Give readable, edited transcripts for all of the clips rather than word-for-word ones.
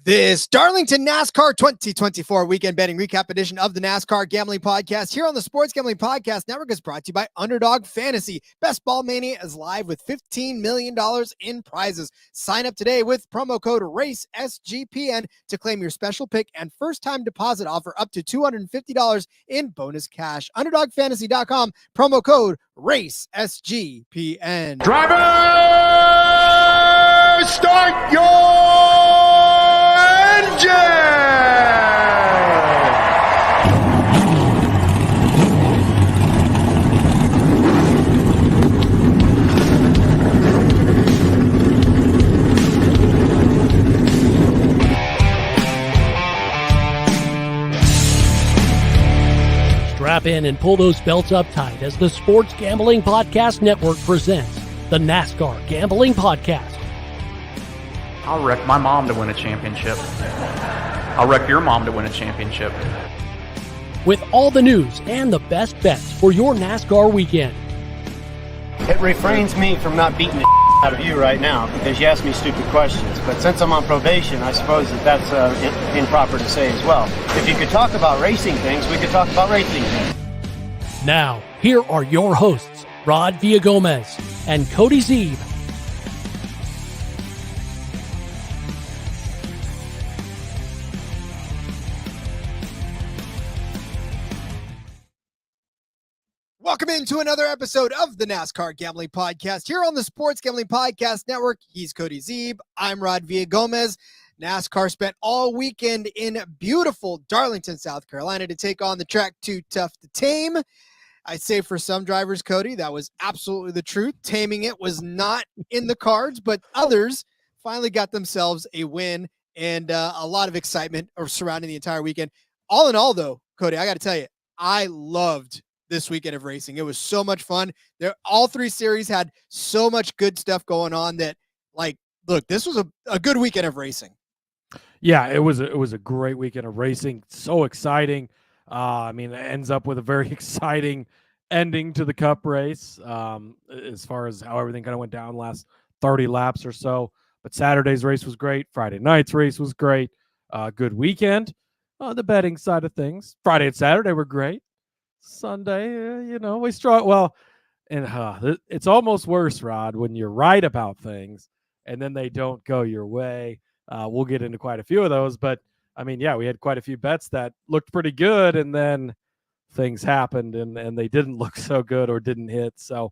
This Darlington NASCAR 2024 weekend betting recap edition of the NASCAR Gambling Podcast here on the Sports Gambling Podcast Network is brought to you by Underdog Fantasy. Best Ball Mania is live with $15 million in prizes. Sign up today with promo code RACESGPN to claim your special pick and first-time deposit offer up to $250 in bonus cash. UnderdogFantasy.com, promo code RACESGPN. Driver, start your Strap in and pull those belts up tight as the Sports Gambling Podcast Network presents the NASCAR Gambling Podcast. I'll wreck my mom to win a championship. I'll wreck your mom to win a championship. With all the news and the best bets for your NASCAR weekend. It refrains me from not beating the out of you right now because you ask me stupid questions. But since I'm on probation, I suppose that's improper to say as well. If you could talk about racing things, we could talk about racing things. Now, here are your hosts, Rod Villagomez and Cody Zeeb. Welcome into another episode of the NASCAR Gambling Podcast here on the Sports Gambling Podcast Network. He's Cody Zeeb. I'm Rod Villagomez. NASCAR spent all weekend in beautiful Darlington, South Carolina to take on the track too tough to tame. I'd say for some drivers, Cody, that was absolutely the truth. Taming it was not in the cards, but others finally got themselves a win and a lot of excitement surrounding the entire weekend. All in all, though, Cody, I got to tell you, I loved this weekend of racing. It was so much fun. All three series had so much good stuff going on that, like, look, this was a good weekend of racing. Yeah, it was a great weekend of racing. So exciting. It ends up with a very exciting ending to the Cup race as far as how everything kind of went down last 30 laps or so. But Saturday's race was great. Friday night's race was great. Good weekend. The betting side of things, Friday and Saturday were great. Sunday, we struggle. Well, and it's almost worse, Rod, when you're right about things and then they don't go your way. We'll get into quite a few of those, but we had quite a few bets that looked pretty good and then things happened and they didn't look so good or didn't hit. So,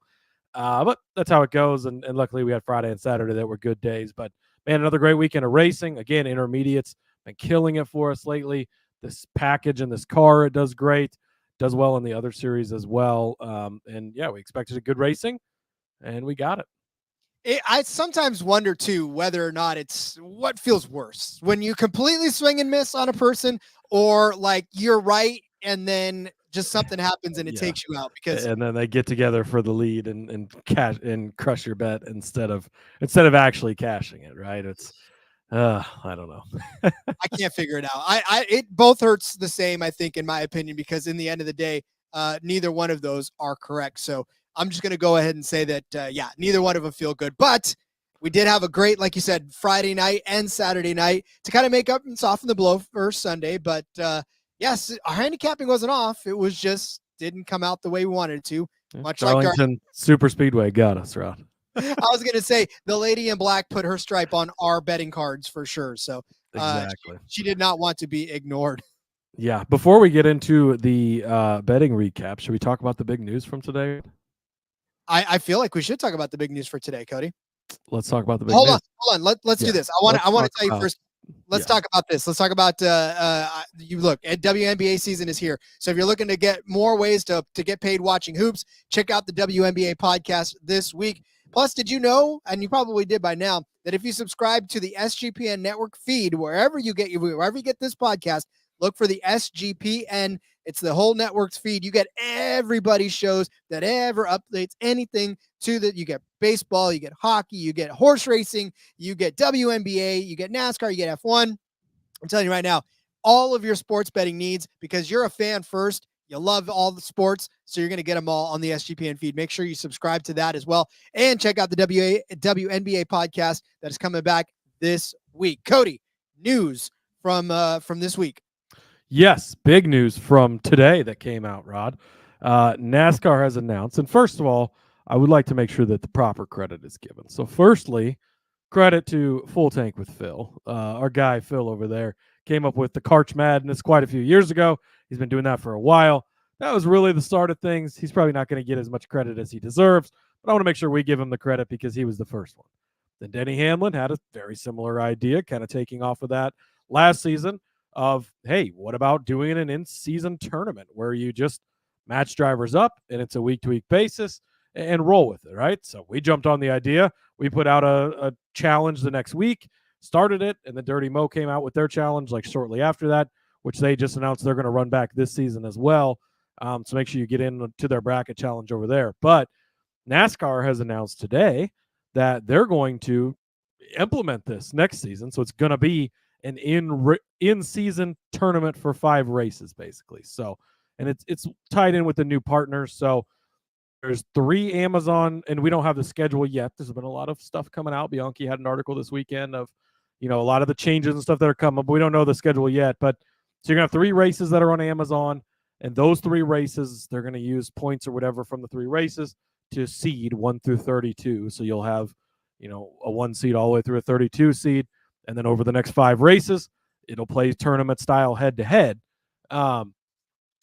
but that's how it goes. And luckily we had Friday and Saturday that were good days, but man, another great weekend of racing. Again, intermediates been killing it for us lately. This package and this car, it does great. Does well in the other series as well. We expected a good racing and we got it. I sometimes wonder too, whether or not it's what feels worse when you completely swing and miss on a person or like you're right. And then just something happens and it takes you out and then they get together for the lead and cash and crush your bet instead of actually cashing it. Right. It's, I don't know. I can't figure it out. It both hurts the same, I think, in my opinion, because in the end of the day, neither one of those are correct. So I'm just going to go ahead and say that, neither one of them feel good. But we did have a great, like you said, Friday night and Saturday night to kind of make up and soften the blow for Sunday. But yes, our handicapping wasn't off. It was just didn't come out the way we wanted it to. Much Darlington like Super Speedway got us, Rod. I was going to say the lady in black put her stripe on our betting cards for sure. So exactly. She did not want to be ignored. Yeah. Before we get into the betting recap, should we talk about the big news from today? I feel like we should talk about the big news for today, Cody. Let's talk about the big news. Hold on. Let's do this. I want to tell you first. Let's talk about this. Let's talk about you look at WNBA season is here. So if you're looking to get more ways to get paid watching hoops, check out the WNBA podcast this week. Plus, did you know, and you probably did by now, that if you subscribe to the SGPN network feed, wherever you get this podcast, look for the SGPN. It's the whole network's feed. You get everybody's shows that ever updates anything to that. You get baseball, you get hockey, you get horse racing, you get WNBA, you get NASCAR, you get F1. I'm telling you right now, all of your sports betting needs, because you're a fan first. You love all the sports, so you're going to get them all on the SGPN feed. Make sure you subscribe to that as well. And check out the WNBA podcast that is coming back this week. Cody, news from this week. Yes, big news from today that came out, Rod. NASCAR has announced, and first of all, I would like to make sure that the proper credit is given. So firstly, credit to Full Tank with Phil. Our guy Phil over there came up with the Karch Madness quite a few years ago. He's been doing that for a while. That was really the start of things. He's probably not going to get as much credit as he deserves, but I want to make sure we give him the credit because he was the first one. Then Denny Hamlin had a very similar idea, kind of taking off of that last season of, hey, what about doing an in-season tournament where you just match drivers up and it's a week-to-week basis and roll with it, right? So we jumped on the idea. We put out a challenge the next week, started it, and the Dirty Mo came out with their challenge like shortly after that, which they just announced they're going to run back this season as well. So make sure you get into their bracket challenge over there. But NASCAR has announced today that they're going to implement this next season. So it's going to be an in-season tournament for 5 races, basically. So, and it's tied in with the new partners. So there's 3 Amazon, and we don't have the schedule yet. There's been a lot of stuff coming out. Bianchi had an article this weekend of, a lot of the changes and stuff that are coming, but we don't know the schedule yet. But so you're going to have 3 races that are on Amazon, and those 3 races, they're going to use points or whatever from the 3 races to seed 1 through 32. So you'll have, a 1 seed all the way through a 32 seed. And then over the next 5 races, it'll play tournament style head to head. And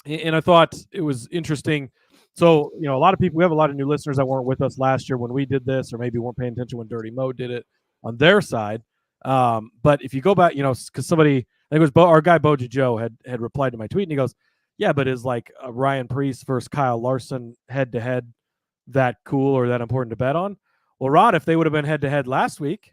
I thought it was interesting. So, a lot of people, we have a lot of new listeners that weren't with us last year when we did this, or maybe weren't paying attention when Dirty Mo did it on their side. But if you go back, because somebody, I think it was our guy Boja Joe had replied to my tweet, and he goes, yeah, but is like Ryan Preece versus Kyle Larson head to head that cool or that important to bet on? Well, Rod, if they would have been head to head last week,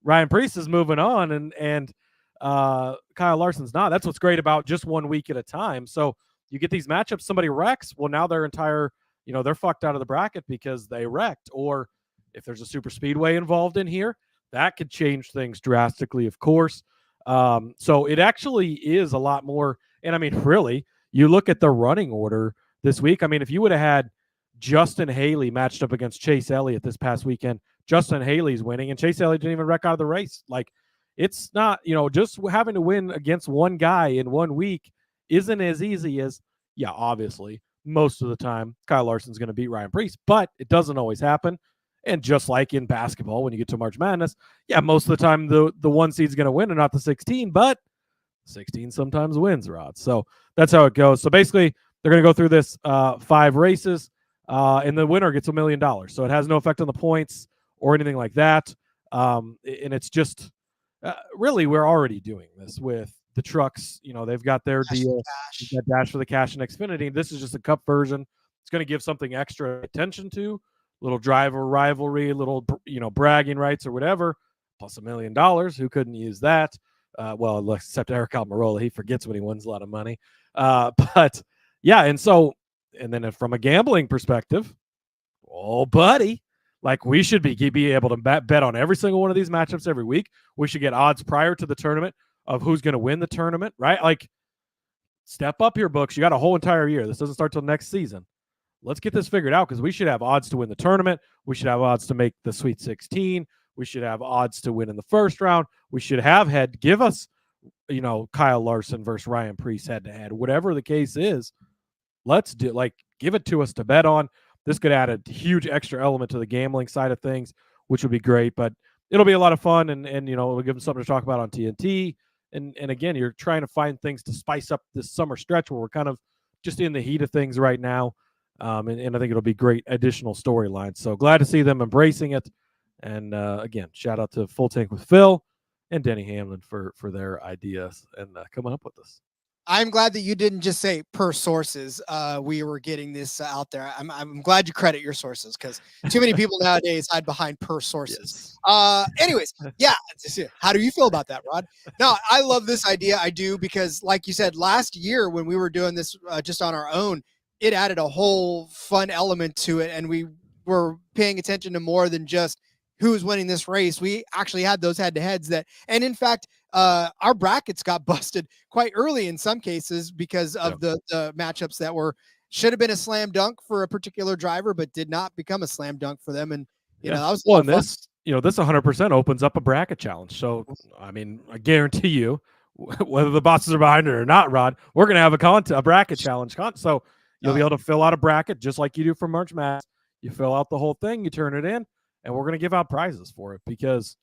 Ryan Preece is moving on, and Kyle Larson's not. That's what's great about just 1 week at a time. So you get these matchups, somebody wrecks. Well, now their entire, they're fucked out of the bracket because they wrecked. Or if there's a super speedway involved in here, that could change things drastically, of course. So it actually is a lot more. And I mean, really, you look at the running order this week. I mean, if you would have had Justin Haley matched up against Chase Elliott this past weekend, Justin Haley's winning, and Chase Elliott didn't even wreck out of the race. Like, it's not, just having to win against one guy in 1 week isn't as easy as, obviously, most of the time, Kyle Larson's going to beat Ryan Preece, but it doesn't always happen. And just like in basketball, when you get to March Madness, most of the time the 1 seed's going to win and not the 16, but 16 sometimes wins, Rod. So that's how it goes. So basically, they're going to go through this 5 races, and the winner gets $1 million. So it has no effect on the points or anything like that. And it's just really, we're already doing this with the trucks. They've got their deal, that Dash for the Cash and Xfinity. This is just a cup version. It's going to give something extra attention to, little driver rivalry, little, bragging rights or whatever, plus $1 million. Who couldn't use that? Well, except Eric Almirola. He forgets when he wins a lot of money. But yeah. And then from a gambling perspective, oh, buddy, like we should be able to bet on every single one of these matchups every week. We should get odds prior to the tournament of who's going to win the tournament, right? Like, step up your books. You got a whole entire year. This doesn't start till next season. Let's get this figured out because we should have odds to win the tournament. We should have odds to make the Sweet 16. We should have odds to win in the first round. We should have give us, Kyle Larson versus Ryan Preece head to head. Whatever the case is, let's give it to us to bet on. This could add a huge extra element to the gambling side of things, which would be great. But it'll be a lot of fun, and we'll give them something to talk about on TNT. And again, you're trying to find things to spice up this summer stretch where we're kind of just in the heat of things right now. And I think it'll be great additional storylines. So glad to see them embracing it. And again, shout out to Full Tank with Phil and Denny Hamlin for their ideas and coming up with this. I'm glad that you didn't just say per sources. We were getting this out there. I'm glad you credit your sources because too many people nowadays hide behind per sources. Yes. Anyways, yeah. How do you feel about that, Rod? No, I love this idea. I do because, like you said, last year when we were doing this just on our own, it added a whole fun element to it, and we were paying attention to more than just who's winning this race. We actually had those head-to-heads and in fact, our brackets got busted quite early in some cases because of the matchups that should have been a slam dunk for a particular driver, but did not become a slam dunk for them. And that was this 100% opens up a bracket challenge. So, I mean, I guarantee you, whether the bosses are behind it or not, Rod, we're going to have a bracket challenge. So you'll be able to fill out a bracket just like you do for March Madness. You fill out the whole thing, you turn it in, and we're going to give out prizes for it because,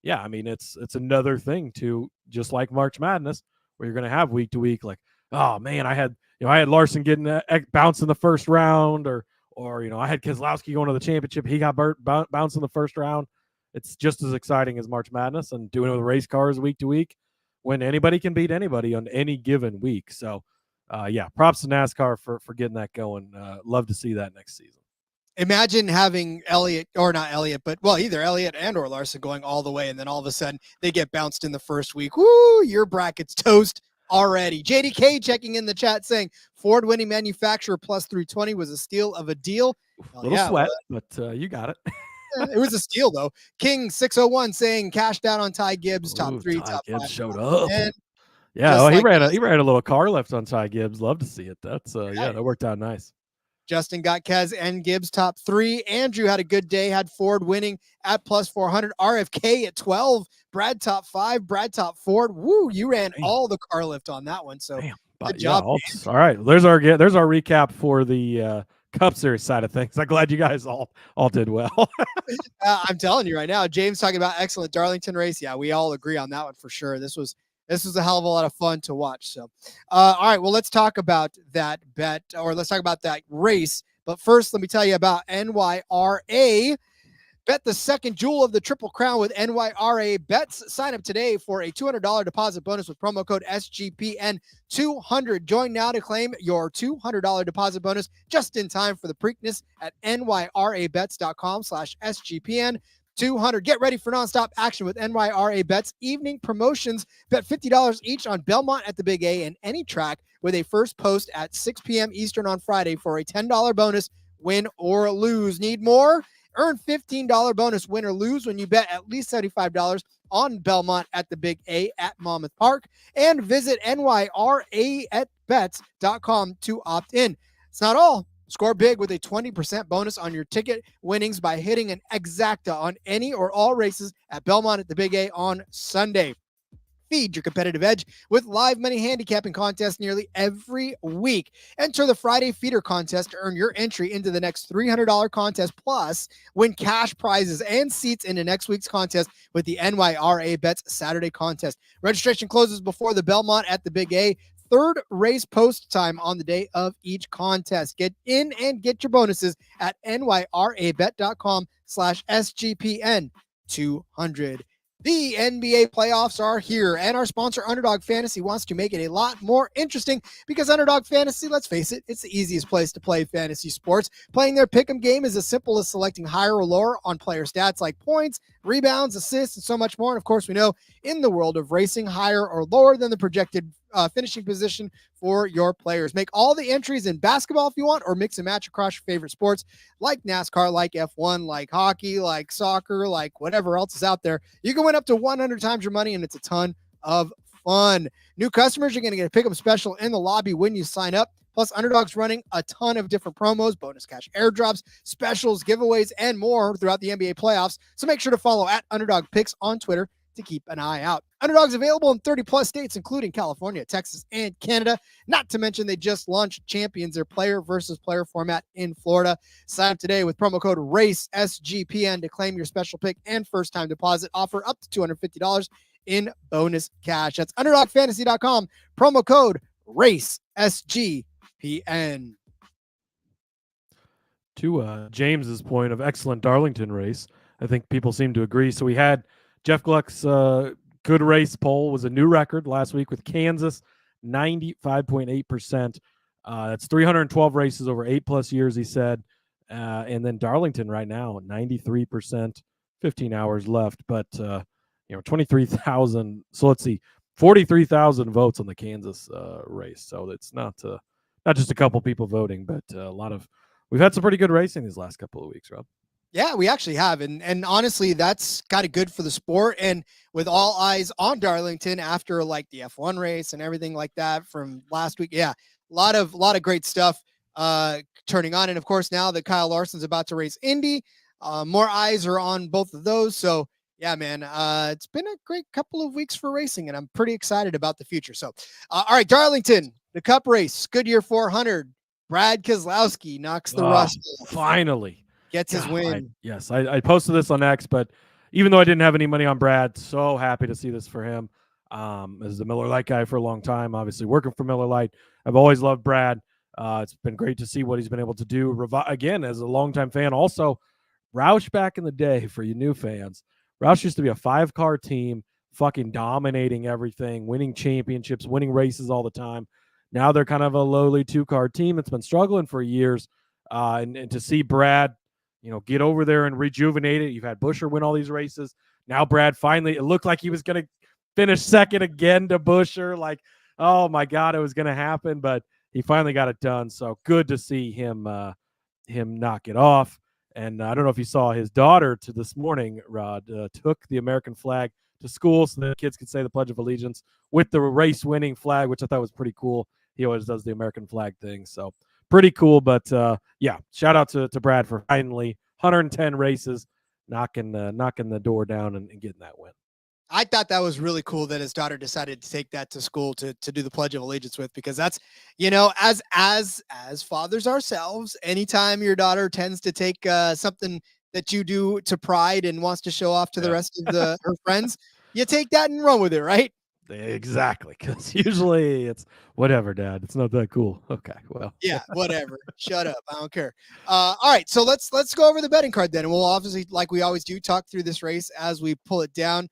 yeah, I mean, it's another thing to just like March Madness where you're going to have week to week, like, oh man, I had Larson getting bounced in the first round, or I had Keselowski going to the championship. He got bounced in the first round. It's just as exciting as March Madness, and doing it with race cars week to week when anybody can beat anybody on any given week. So, yeah, props to NASCAR for getting that going. Love to see that next season. Imagine having either Elliott and or Larson going all the way, and then all of a sudden they get bounced in the first week. Woo, your bracket's toast already. JDK checking in the chat saying Ford winning manufacturer plus 320 was a steal of a deal. Sweat, but you got it. It was a steal though. King 601 saying cashed out on Ty Gibbs, top 3, Ty top Gibbs 5. showed up. And yeah, he ran a little car lift on Ty Gibbs. Love to see it. That's that worked out nice. Justin got Kez and Gibbs top 3. Andrew had a good day, had Ford winning at plus 400. RFK at 12. Brad top 5. Brad top Ford. Woo, you ran all the car lift on that one. So good job. All right, there's our recap for the Cup Series side of things. I'm glad you guys all did well. I'm telling you right now, James talking about excellent Darlington race. Yeah, we all agree on that one for sure. This was a hell of a lot of fun to watch. So, all right, well, let's talk about that bet, or let's talk about that race. But first, let me tell you about NYRA. Bet the second jewel of the Triple Crown with NYRA bets. Sign up today for a $200 deposit bonus with promo code SGPN200. Join now to claim your $200 deposit bonus just in time for the Preakness at nyrabets.com/SGPN200. Get ready for nonstop action with NYRA Bets evening promotions. Bet $50 each on Belmont at the Big A and any track with a first post at 6 p.m. Eastern on Friday for a $10 bonus, win or lose. Need more? Earn $15 bonus, win or lose, when you bet at least $75 on Belmont at the Big A at Monmouth Park. And visit nyrabets.com to opt in. It's not all. Score big with a 20% bonus on your ticket winnings by hitting an exacta on any or all races at Belmont at the Big A on Sunday. Feed your competitive edge with live money handicapping contests nearly every week. Enter the Friday Feeder contest to earn your entry into the next $300 contest, plus win cash prizes and seats into next week's contest with the NYRA Bets Saturday contest. Registration closes before the Belmont at the Big A. Third race post time on the day of each contest. Get in and get your bonuses at nyrabet.com/SGPN200. The NBA playoffs are here, and our sponsor, Underdog Fantasy, wants to make it a lot more interesting because Underdog Fantasy, let's face it, it's the easiest place to play fantasy sports. Playing their pick'em game is as simple as selecting higher or lower on player stats like points, rebounds, assists, and so much more. And of course, we know in the world of racing, higher or lower than the projected finishing position for your players. Make all the entries in basketball if you want, or mix and match across your favorite sports like NASCAR, like F1, like hockey, like soccer, like whatever else is out there. You can win up to 100 times your money, and it's a ton of fun. New customers are going to get a pick-up special in the lobby when you sign up. Plus, Underdog's running a ton of different promos, bonus cash airdrops, specials, giveaways, and more throughout the NBA playoffs. So make sure to follow at Underdog Picks on Twitter to keep an eye out. Underdog's available in 30 plus states, including California, Texas, and Canada. Not to mention they just launched Champions, their player versus player format in Florida. Sign up today with promo code RACESGPN to claim your special pick and first time deposit offer up to $250 in bonus cash. That's underdogfantasy.com, promo code RACESGPN. To James's point of excellent Darlington race, I think people seem to agree. So we had Jeff Gluck's good race poll was a new record last week with Kansas, 95.8%. That's 312 races over 8+ years, he said. And then Darlington right now, 93%, 15 hours left. But, 23,000. So let's see, 43,000 votes on the Kansas race. So it's not just a couple people voting, but we've had some pretty good racing these last couple of weeks, Rob. Yeah, we actually have. And honestly, that's kind of good for the sport. And with all eyes on Darlington after like the F1 race and everything like that from last week. Yeah, a lot of great stuff turning on. And of course, now that Kyle Larson's about to race Indy, more eyes are on both of those. So yeah, man, it's been a great couple of weeks for racing, and I'm pretty excited about the future. So, all right, Darlington, the Cup race, Goodyear 400. Brad Keselowski knocks the rust. Finally. Gets his win. I posted this on X, but even though I didn't have any money on Brad, so happy to see this for him. As the Miller Lite guy for a long time, obviously working for Miller Lite. I've always loved Brad. It's been great to see what he's been able to do. Again, as a longtime fan, also Roush back in the day for you new fans. Roush used to be a 5-car team, fucking dominating everything, winning championships, winning races all the time. Now they're kind of a lowly 2-car team. It's been struggling for years. And to see Brad, get over there and rejuvenate it. You've had Buescher win all these races. Now Brad finally, it looked like he was going to finish second again to Buescher. Like, oh my God, it was going to happen, but he finally got it done. So good to see him knock it off. And I don't know if you saw his daughter this morning, Rod, took the American flag to school so the kids could say the Pledge of Allegiance with the race-winning flag, which I thought was pretty cool. He always does the American flag thing, so pretty cool. But yeah, shout out to Brad for finally 110 races, knocking the door down and getting that win. I thought that was really cool that his daughter decided to take that to school to do the Pledge of Allegiance with, because that's, as fathers ourselves, anytime your daughter tends to take something that you do to pride and wants to show off to the rest of her friends, you take that and run with it, right? Exactly, because usually it's whatever, Dad. It's not that cool. Okay, well. Yeah, whatever. Shut up. I don't care. All right, so let's go over the betting card then, and we'll obviously, like we always do, talk through this race as we pull it down.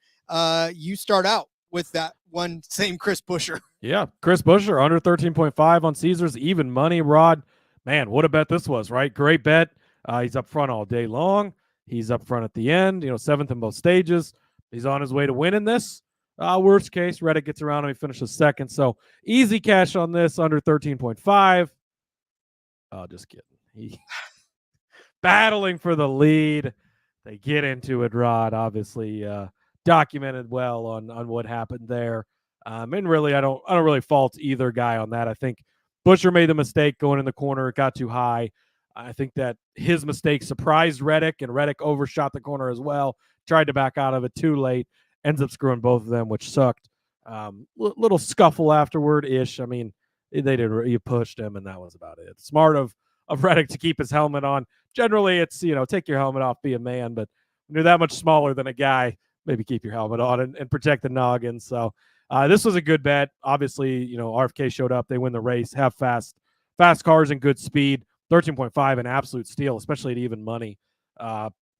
You start out with that one same Chris Buescher. Yeah, Chris Buescher under 13.5 on Caesars, even money. Rod, man, what a bet this was, right? Great bet. He's up front all day long. He's up front at the end, 7th in both stages. He's on his way to winning this. Worst case, Reddick gets around and he finishes second. So easy cash on this, under 13.5. Oh, just kidding. He battling for the lead. They get into it, Rod, obviously documented well on what happened there. And really, I don't really fault either guy on that. I think Buescher made the mistake going in the corner. It got too high. I think that his mistake surprised Reddick, and Reddick overshot the corner as well. Tried to back out of it too late. Ends up screwing both of them, which sucked. Little scuffle afterward-ish. I mean, you pushed him, and that was about it. Smart of Reddick to keep his helmet on. Generally, it's, take your helmet off, be a man. But when you're that much smaller than a guy, maybe keep your helmet on and protect the noggin. So this was a good bet. Obviously, RFK showed up. They win the race, have fast cars and good speed. 13.5, an absolute steal, especially at even money.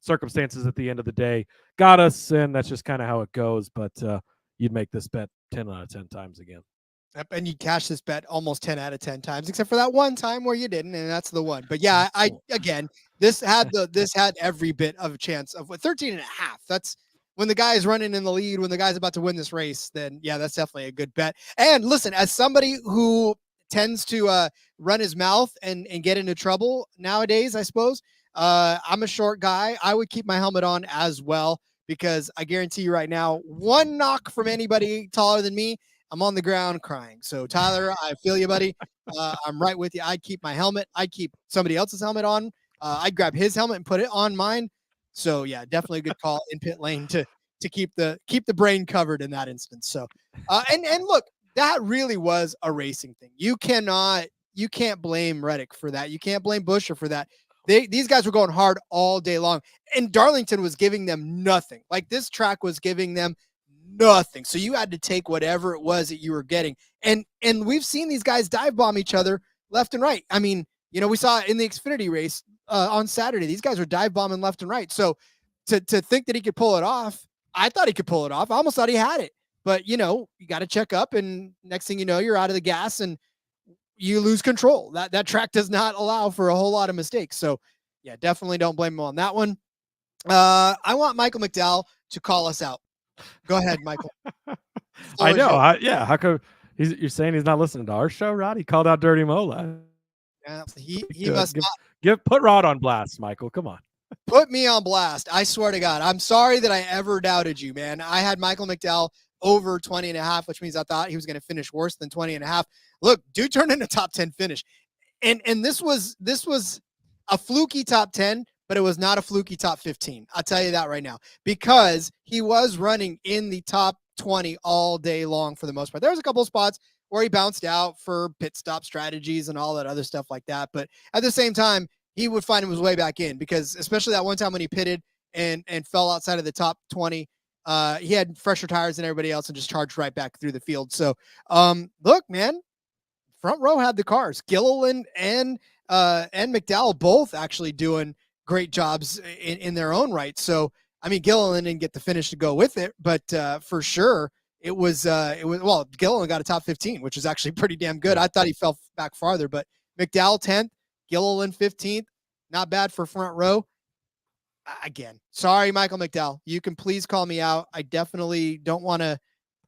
Circumstances at the end of the day got us, and that's just kind of how it goes. But you'd make this bet 10 out of 10 times again. Yep, and you cash this bet almost 10 out of 10 times, except for that one time where you didn't, and that's the one. But yeah, this had every bit of a chance of 13.5. That's when the guy is running in the lead, when the guy's about to win this race, then yeah, that's definitely a good bet. And listen, as somebody who tends to run his mouth and get into trouble nowadays, I suppose, I'm a short guy. I would keep my helmet on as well, because I guarantee you right now, one knock from anybody taller than me, I'm on the ground crying. So Tyler, I feel you, buddy. I'm right with you. I'd keep my helmet. I'd keep somebody else's helmet on. I'd grab his helmet and put it on mine. So yeah, definitely a good call in pit lane to keep the brain covered in that instance. So and look, that really was a racing thing. You can't blame Reddick for that. You can't blame Buescher for that. These guys were going hard all day long, and Darlington was giving them nothing. Like, this track was giving them nothing. So you had to take whatever it was that you were getting. And we've seen these guys dive bomb each other left and right. I mean, we saw it in the Xfinity race on Saturday. These guys were dive bombing left and right. So to think that he could pull it off, I thought he could pull it off. I almost thought he had it. But, you got to check up, and next thing you know, you're out of the gas and you lose control. That track does not allow for a whole lot of mistakes. So, yeah, definitely don't blame him on that one. I want Michael McDowell to call us out. Go ahead, Michael. I know. Yeah. How come you're saying he's not listening to our show, Rod? He called out Dirty Mola. Yeah, he must put Rod on blast, Michael. Come on. Put me on blast. I swear to God. I'm sorry that I ever doubted you, man. I had Michael McDowell over 20.5, which means I thought he was going to finish worse than 20.5. Look, dude turned in a top 10 finish. And this was a fluky top 10, but it was not a fluky top 15. I'll tell you that right now, because he was running in the top 20 all day long for the most part. There was a couple of spots where he bounced out for pit stop strategies and all that other stuff like that. But at the same time, he would find his way back in, because especially that one time when he pitted and fell outside of the top 20, he had fresher tires than everybody else and just charged right back through the field. So look, man, front row had the cars. Gilliland and McDowell both actually doing great jobs in their own right. So, I mean, Gilliland didn't get the finish to go with it, but for sure it was Gilliland got a top 15, which is actually pretty damn good. I thought he fell back farther, but McDowell 10th, Gilliland 15th, not bad for front row. Again, sorry, Michael McDowell, you can please call me out. I definitely don't want to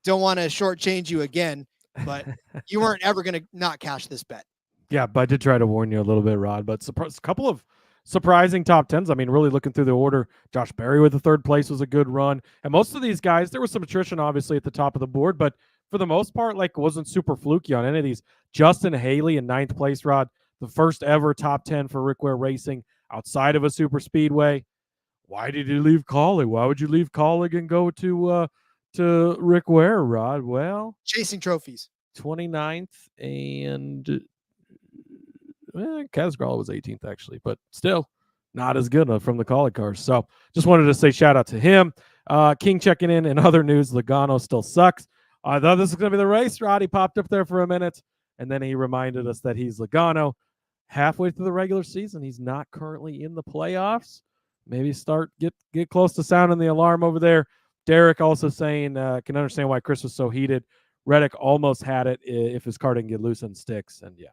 shortchange you again, but you weren't ever going to not cash this bet. Yeah, but I did try to warn you a little bit, Rod, but a couple of surprising top 10s. I mean, really looking through the order, Josh Berry with the third place was a good run. And most of these guys, there was some attrition obviously at the top of the board, but for the most part, like, wasn't super fluky on any of these. Justin Haley in 9th place, Rod, the first ever top 10 for Rick Ware Racing outside of a super speedway. Why did you leave Colleague? Why would you leave Colleague and go to Rick Ware, Rod? Well, chasing trophies. 29th and Casgralla was 18th actually, but still not as good from the Colleague cars. So just wanted to say shout out to him. King checking in other news, Logano still sucks. I thought this was going to be the race, Rod. He popped up there for a minute, and then he reminded us that he's Logano. Halfway through the regular season, he's not currently in the playoffs. Maybe get close to sounding the alarm over there. Derek also saying, can understand why Chris was so heated. Reddick almost had it if his car didn't get loose and sticks. And yeah,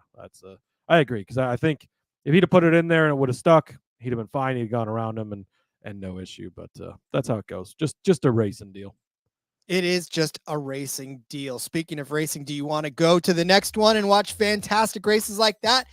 I agree, because I think if he'd have put it in there and it would have stuck, he'd have been fine. He'd gone around him and no issue. But that's how it goes. Just a racing deal. It is just a racing deal. Speaking of racing, do you want to go to the next one and watch fantastic races like that?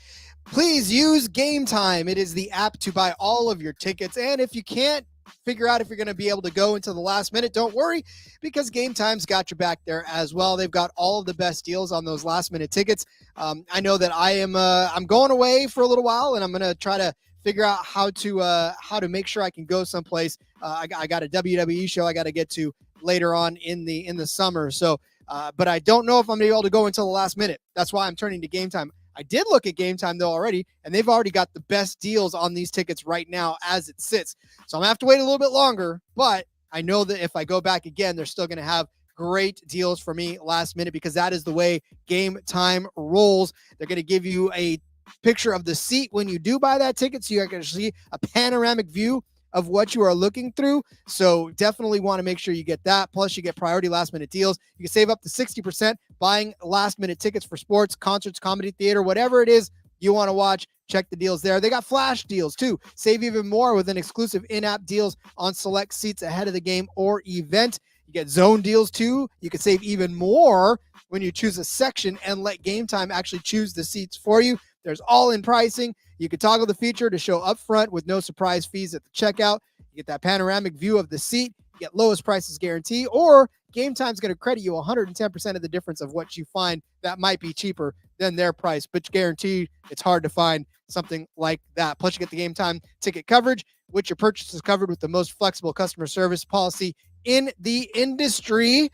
Please use Game Time. It is the app to buy all of your tickets. And if you can't figure out if you're going to be able to go until the last minute, don't worry, because Game Time's got your back there as well. They've got all of the best deals on those last minute tickets. I know that I'm going away for a little while, and I'm going to try to figure out how to make sure I can go someplace. I got a WWE show I got to get to later on in the summer. So, but I don't know if I'm going to be able to go until the last minute. That's why I'm turning to Game Time. I did look at Game Time though already, and they've already got the best deals on these tickets right now as it sits. So I'm gonna have to wait a little bit longer, but I know that if I go back again, they're still gonna have great deals for me last minute, because that is the way Game Time rolls. They're gonna give you a picture of the seat when you do buy that ticket, so you can see a panoramic view of what you are looking through. So definitely want to make sure you get that. Plus you get priority last minute deals. You can save up to 60% buying last minute tickets for sports, concerts, comedy, theater, whatever it is you want to watch. Check the deals there. They got flash deals too. Save even more with an exclusive in-app deals on select seats ahead of the game or event. You get zone deals too. You can save even more when you choose a section and let Game Time actually choose the seats for you. There's all-in pricing. You can toggle the feature to show upfront with no surprise fees at the checkout. You get that panoramic view of the seat. You get lowest prices guarantee, or Game Time's going to credit you 110% of the difference of what you find that might be cheaper than their price, but guaranteed it's hard to find something like that. Plus, you get the Game Time ticket coverage, which your purchase is covered with the most flexible customer service policy in the industry.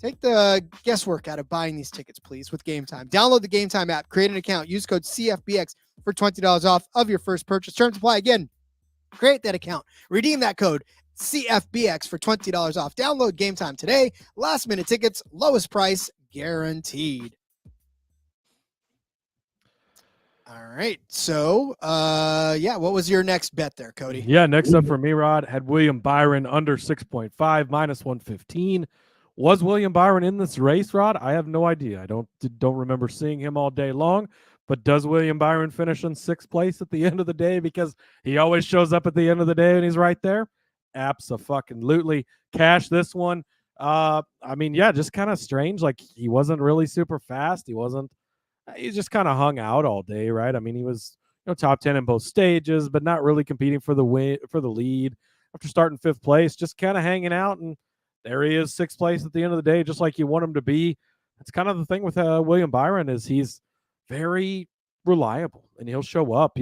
Take the guesswork out of buying these tickets, please, with Game Time. Download the Game Time app, create an account, use code CFBX for $20 off of your first purchase. Terms apply. Again, create that account, redeem that code CFBX for $20 off. Download Game Time today. Last minute tickets, lowest price guaranteed. All right. So, what was your next bet there, Cody? Yeah, next up for me, Rod, had William Byron under 6.5, minus 115. Was William Byron in this race, Rod? I have no idea. I don't remember seeing him all day long. But does William Byron finish in 6th place at the end of the day, because he always shows up at the end of the day and he's right there? Abso-fucking-lutely. Cash this one. Just kind of strange. Like, he wasn't really super fast. He just kind of hung out all day, right? I mean, he was top 10 in both stages, but not really competing for the lead. After starting 5th place, just kind of hanging out, and there he is, 6th place at the end of the day, just like you want him to be. That's kind of the thing with William Byron, is he's very reliable and he'll show up.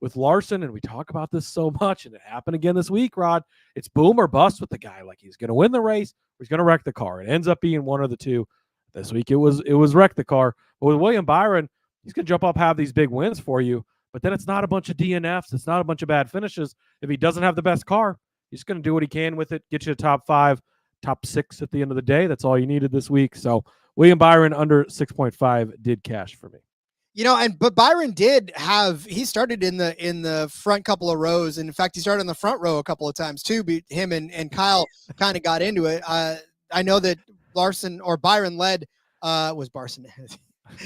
with Larson, and we talk about this so much, and it happened again this week, Rod. It's boom or bust with the guy. Like, he's going to win the race, or he's going to wreck the car. It ends up being one of the two. This week it was wreck the car. But with William Byron, he's going to jump up, have these big wins for you, but then it's not a bunch of DNFs. It's not a bunch of bad finishes. If he doesn't have the best car, he's going to do what he can with it, get you to top 5, top 6 at the end of the day. That's all you needed this week. So William Byron under 6.5 did cash for me. But Byron he started in the front couple of rows. And in fact, he started in the front row a couple of times too. Him and Kyle kind of got into it. I know that Byron led, was Barson.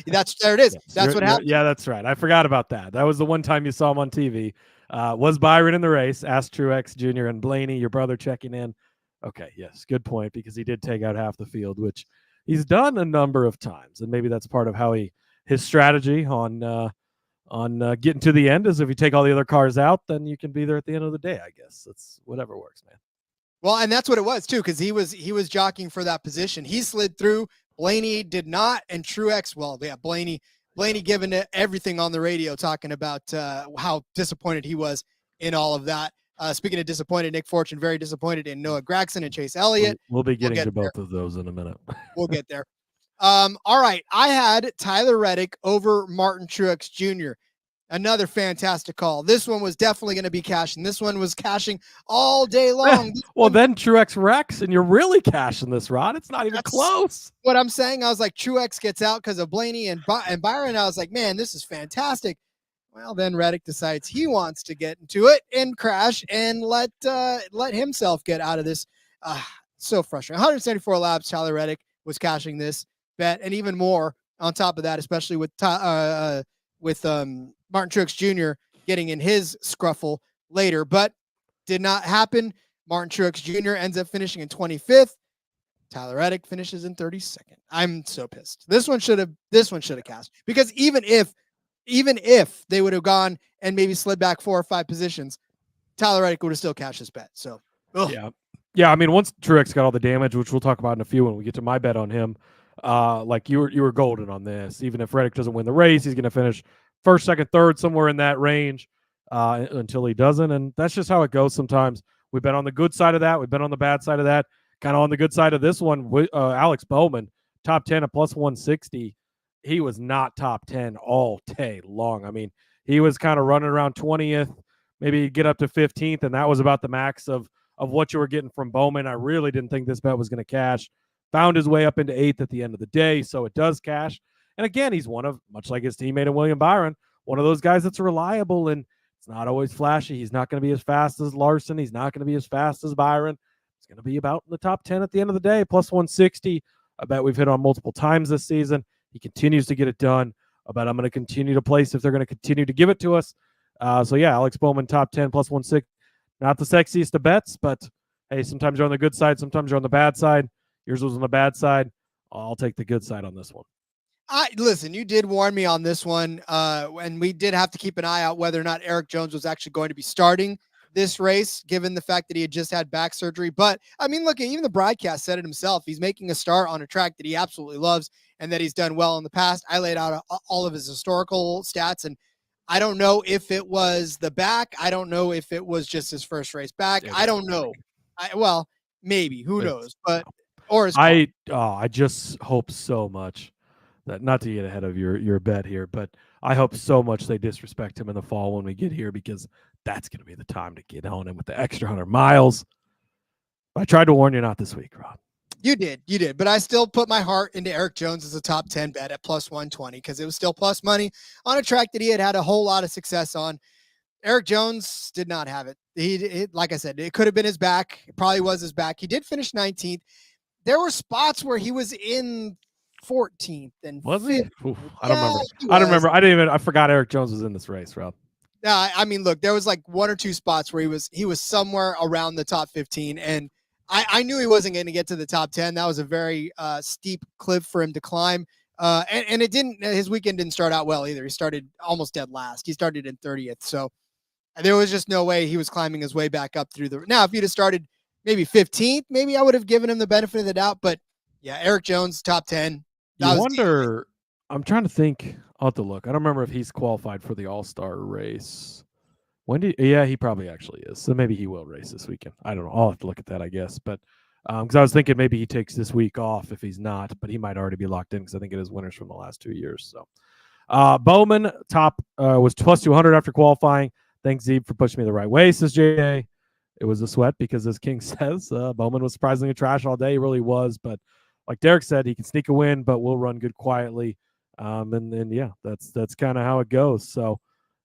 There it is. That's what happened. Yeah, that's right. I forgot about that. That was the one time you saw him on TV. Was Byron in the race? Asked Truex Jr. and Blaney, your brother, checking in. Okay, yes, good point, because he did take out half the field, which he's done a number of times, and maybe that's part of how his strategy on getting to the end is if you take all the other cars out, then you can be there at the end of the day. I guess that's whatever works, man. Well, and that's what it was too, because he was jockeying for that position. He slid through. Blaney did not, and Truex. Well, yeah, Blaney giving it everything on the radio, talking about how disappointed he was in all of that. Speaking of disappointed, Nick Fortune very disappointed in Noah Gragson and Chase Elliott. We'll be getting to both of those in a minute. We'll get there. All right, I had Tyler Reddick over Martin Truex Jr. Another fantastic call. This one was definitely going to be cashing. This one was cashing all day long. Then Truex wrecks, and you're really cashing this, Rod. It's not even close. What I'm saying, I was like, Truex gets out because of Blaney and Byron. I was like, man, this is fantastic. Well, then Reddick decides he wants to get into it and crash and let himself get out of this. So frustrating. 174 laps. Tyler Reddick was cashing this bet, and even more on top of that, especially with Martin Truex Jr. getting in his scruffle later, but did not happen. Martin Truex Jr. ends up finishing in 25th. Tyler Reddick finishes in 32nd. I'm so pissed. This one should have cashed, because even if they would have gone and maybe slid back 4 or 5 positions, Tyler Reddick would have still cashed his bet. So yeah. I mean, once Truex got all the damage, which we'll talk about in a few when we get to my bet on him, like you were golden on this. Even if Reddick doesn't win the race, he's going to finish first, second, third, somewhere in that range until he doesn't. And that's just how it goes sometimes. We've been on the good side of that. We've been on the bad side of that. Kind of on the good side of this one, Alex Bowman, top 10 at plus 160. He was not top 10 all day long. I mean, he was kind of running around 20th, maybe get up to 15th, and that was about the max of what you were getting from Bowman. I really didn't think this bet was going to cash. Found his way up into 8th at the end of the day, so it does cash. And again, he's one of, much like his teammate in William Byron, one of those guys that's reliable, and it's not always flashy. He's not going to be as fast as Larson. He's not going to be as fast as Byron. It's going to be about in the top 10 at the end of the day, plus 160. I bet we've hit on multiple times this season. He continues to get it done. I bet I'm going to continue to place if they're going to continue to give it to us. So yeah, Alex Bowman, top 10, plus 160. Not the sexiest of bets, but hey, sometimes you're on the good side, sometimes you're on the bad side. Yours was on the bad side. I'll take the good side on this one. Listen, you did warn me on this one, and we did have to keep an eye out whether or not Eric Jones was actually going to be starting this race, given the fact that he had just had back surgery. But I mean, look, even the broadcast said it himself. He's making a start on a track that he absolutely loves and that he's done well in the past. I laid out all of his historical stats, and I don't know if it was the back. I don't know if it was just his first race back. I don't know. Well, maybe. Who knows? But I just hope so much that, not to get ahead of your bet here, but I hope so much they disrespect him in the fall when we get here, because that's going to be the time to get on him with the extra 100 miles. I tried to warn you not this week, Rob. You did, but I still put my heart into Eric Jones as a top 10 bet at plus 120 because it was still plus money on a track that he had a whole lot of success on. Eric Jones did not have it. He like I said, it could have been his back. It probably was his back. He did finish 19th. There were spots where he was in 14th and was he? Oof, I don't remember. I forgot Eric Jones was in this race, Rob. No, I mean, look, there was like 1 or 2 spots where he was somewhere around the top 15, and I knew he wasn't going to get to the top 10. That was a very steep cliff for him to climb. And it didn't. His weekend didn't start out well either. He started almost dead last. He started in 30th, so there was just no way he was climbing his way back up through the. Now, if he'd have started maybe 15th, maybe I would have given him the benefit of the doubt. But yeah, Eric Jones, top 10. I wonder. I'm trying to think. I'll have to look. I don't remember if he's qualified for the All-Star race. Yeah, he probably actually is. So maybe he will race this weekend. I don't know. I'll have to look at that, I guess. But because I was thinking maybe he takes this week off if he's not, but he might already be locked in because I think it is winners from the last 2 years. So Bowman was plus 200 after qualifying. Thanks, Zeeb, for pushing me the right way, says JA. It was a sweat because, as King says, Bowman was surprisingly trash all day. He really was. But like Derek said, he can sneak a win, but will run good quietly. And then, yeah, that's kind of how it goes. So,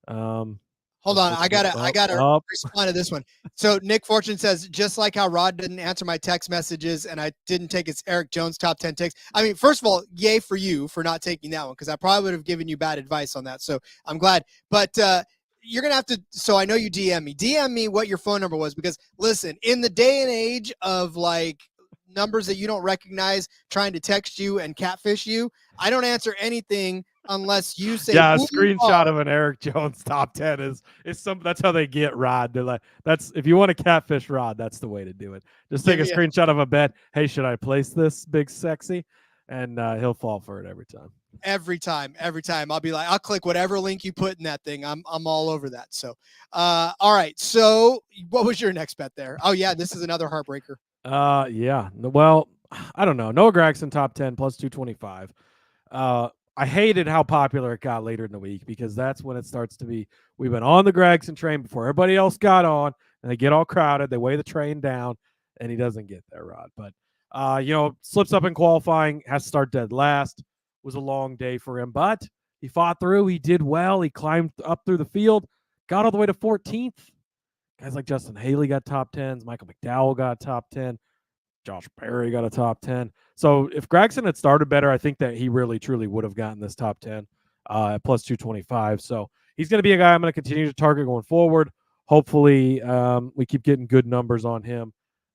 hold on, I gotta respond to this one. So Nick Fortune says, just like how Rod didn't answer my text messages and I didn't take his Eric Jones top 10 takes. I mean, first of all, yay for you for not taking that one, because I probably would have given you bad advice on that. So I'm glad. But you're gonna have to. So I know you DM me what your phone number was, because listen, in the day and age of like numbers that you don't recognize trying to text you and catfish you, I don't answer anything unless you say, yeah, a screenshot of an Eric Jones top 10 is that's how they get Rod. They're like, that's, if you want to catfish Rod, that's the way to do it. Just take a screenshot of a bet. Hey, should I place this big sexy? And he'll fall for it every time. Every time. I'll be like, I'll click whatever link you put in that thing. I'm all over that. So, all right. So what was your next bet there? Oh yeah, this is another heartbreaker. Yeah. Well, I don't know. Noah Gragson top 10 plus 225. I hated how popular it got later in the week, because that's when it starts to be, we've been on the Gragson train before everybody else got on, and they get all crowded. They weigh the train down, and he doesn't get there, Rod. But, slips up in qualifying, has to start dead last. Was a long day for him, but he fought through. He did well. He climbed up through the field, got all the way to 14th. Guys like Justin Haley got top 10s. Michael McDowell got top 10. Josh Perry got a top 10. So if Gragson had started better, I think that he really, truly would have gotten this top 10 at plus 225. So he's going to be a guy I'm going to continue to target going forward. Hopefully we keep getting good numbers on him.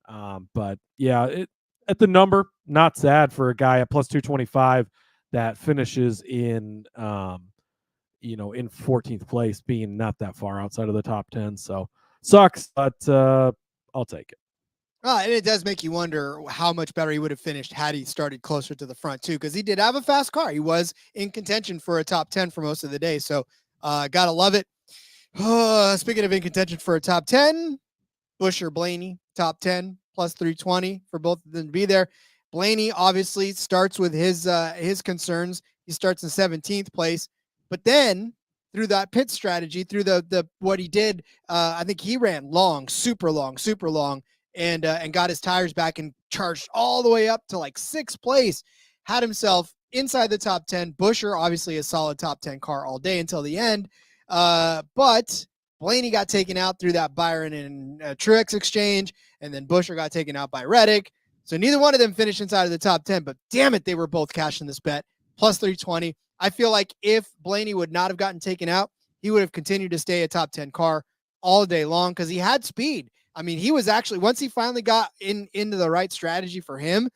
But yeah, at the number, not sad for a guy at plus 225 that finishes in, in 14th place, being not that far outside of the top 10. So sucks, but I'll take it. And it does make you wonder how much better he would have finished had he started closer to the front too, because he did have a fast car. He was in contention for a top 10 for most of the day. So gotta love it. Speaking of in contention for a top 10, Busch or Blaney, top 10 plus 320 for both of them to be there. Blaney obviously starts with his concerns. He starts in 17th place, but then through that pit strategy, through the what he did, I think he ran super long, and got his tires back and charged all the way up to like 6th place. Had himself inside the top 10. Buescher, obviously a solid top 10 car all day until the end, but Blaney got taken out through that Byron and Truex exchange, and then Buescher got taken out by Reddick. So neither one of them finished inside of the top 10, but damn it, they were both cashing this bet. Plus 320. I feel like if Blaney would not have gotten taken out, he would have continued to stay a top 10 car all day long, because he had speed. I mean, he was actually, once he finally got into the right strategy for him,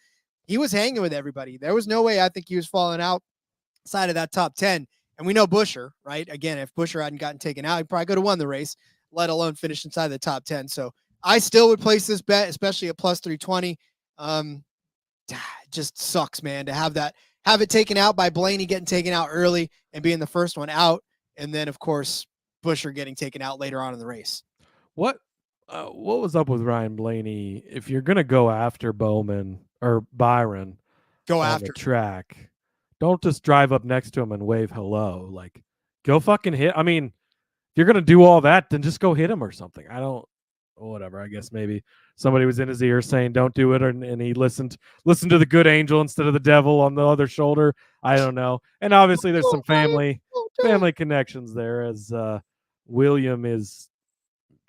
he was hanging with everybody. There was no way I think he was falling outside of that top 10. And we know Buescher, right? Again, if Buescher hadn't gotten taken out, he probably could have won the race, let alone finish inside the top 10. So I still would place this bet, especially at plus 320. Just sucks, man, to have it taken out by Blaney getting taken out early and being the first one out. And then, of course, Buescher getting taken out later on in the race. What was up with Ryan Blaney? If you're going to go after Bowman or Byron, go on after the track. Don't just drive up next to him and wave hello. Like, go fucking hit. I mean, if you're going to do all that, then just go hit him or something. Whatever. I guess maybe somebody was in his ear saying, don't do it. And he listened to the good angel instead of the devil on the other shoulder. I don't know. And obviously there's some family connections there, as William is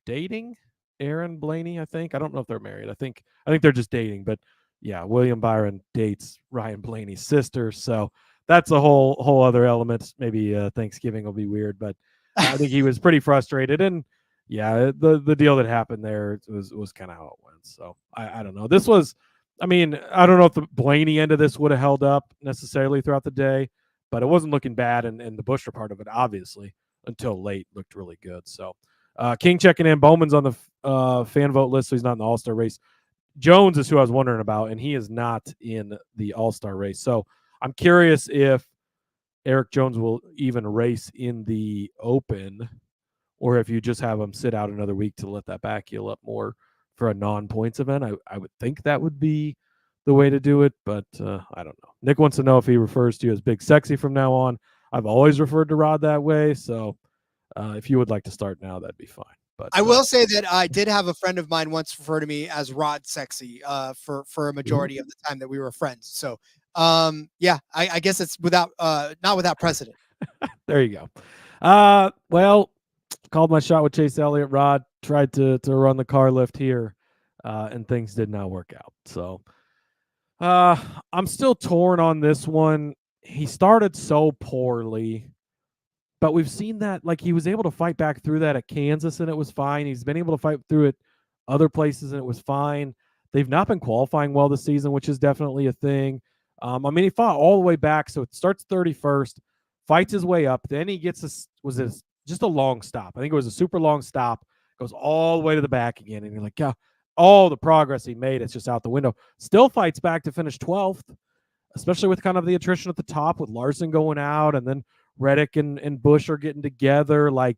dating Aaron Blaney, I think. I don't know if they're married. I think they're just dating, but yeah, William Byron dates Ryan Blaney's sister. So that's a whole other element. Maybe Thanksgiving will be weird, but I think he was pretty frustrated. And yeah, the deal that happened there was kind of how it went. So I don't know. This was, I mean, I don't know if the Blaney end of this would have held up necessarily throughout the day, but it wasn't looking bad. And the Buescher part of it, obviously, until late, looked really good. So King checking in. Bowman's on the fan vote list, so he's not in the All-Star race. Jones is who I was wondering about, and he is not in the All-Star race. So I'm curious if Eric Jones will even race in the Open, or if you just have them sit out another week to let that back heal up more for a non-points event. I would think that would be the way to do it, but I don't know. Nick wants to know if he refers to you as Big Sexy from now on. I've always referred to Rod that way, so if you would like to start now, that'd be fine. But I will say that I did have a friend of mine once refer to me as Rod Sexy for a majority of the time that we were friends. So yeah, I guess it's without not without precedent. There you go. Well, called my shot with Chase Elliott. Rod tried to run the car lift here, and things did not work out. So I'm still torn on this one. He started so poorly, but we've seen that, like, he was able to fight back through that at Kansas and it was fine. He's been able to fight through it other places and it was fine. They've not been qualifying well this season, which is definitely a thing. I mean, he fought all the way back, so it starts 31st, fights his way up. Then he gets just a long stop. I think it was a super long stop. Goes all the way to the back again, and you're like, yeah, all the progress he made, it's just out the window. Still fights back to finish 12th, especially with kind of the attrition at the top with Larson going out, and then Reddick and Busch are getting together. Like,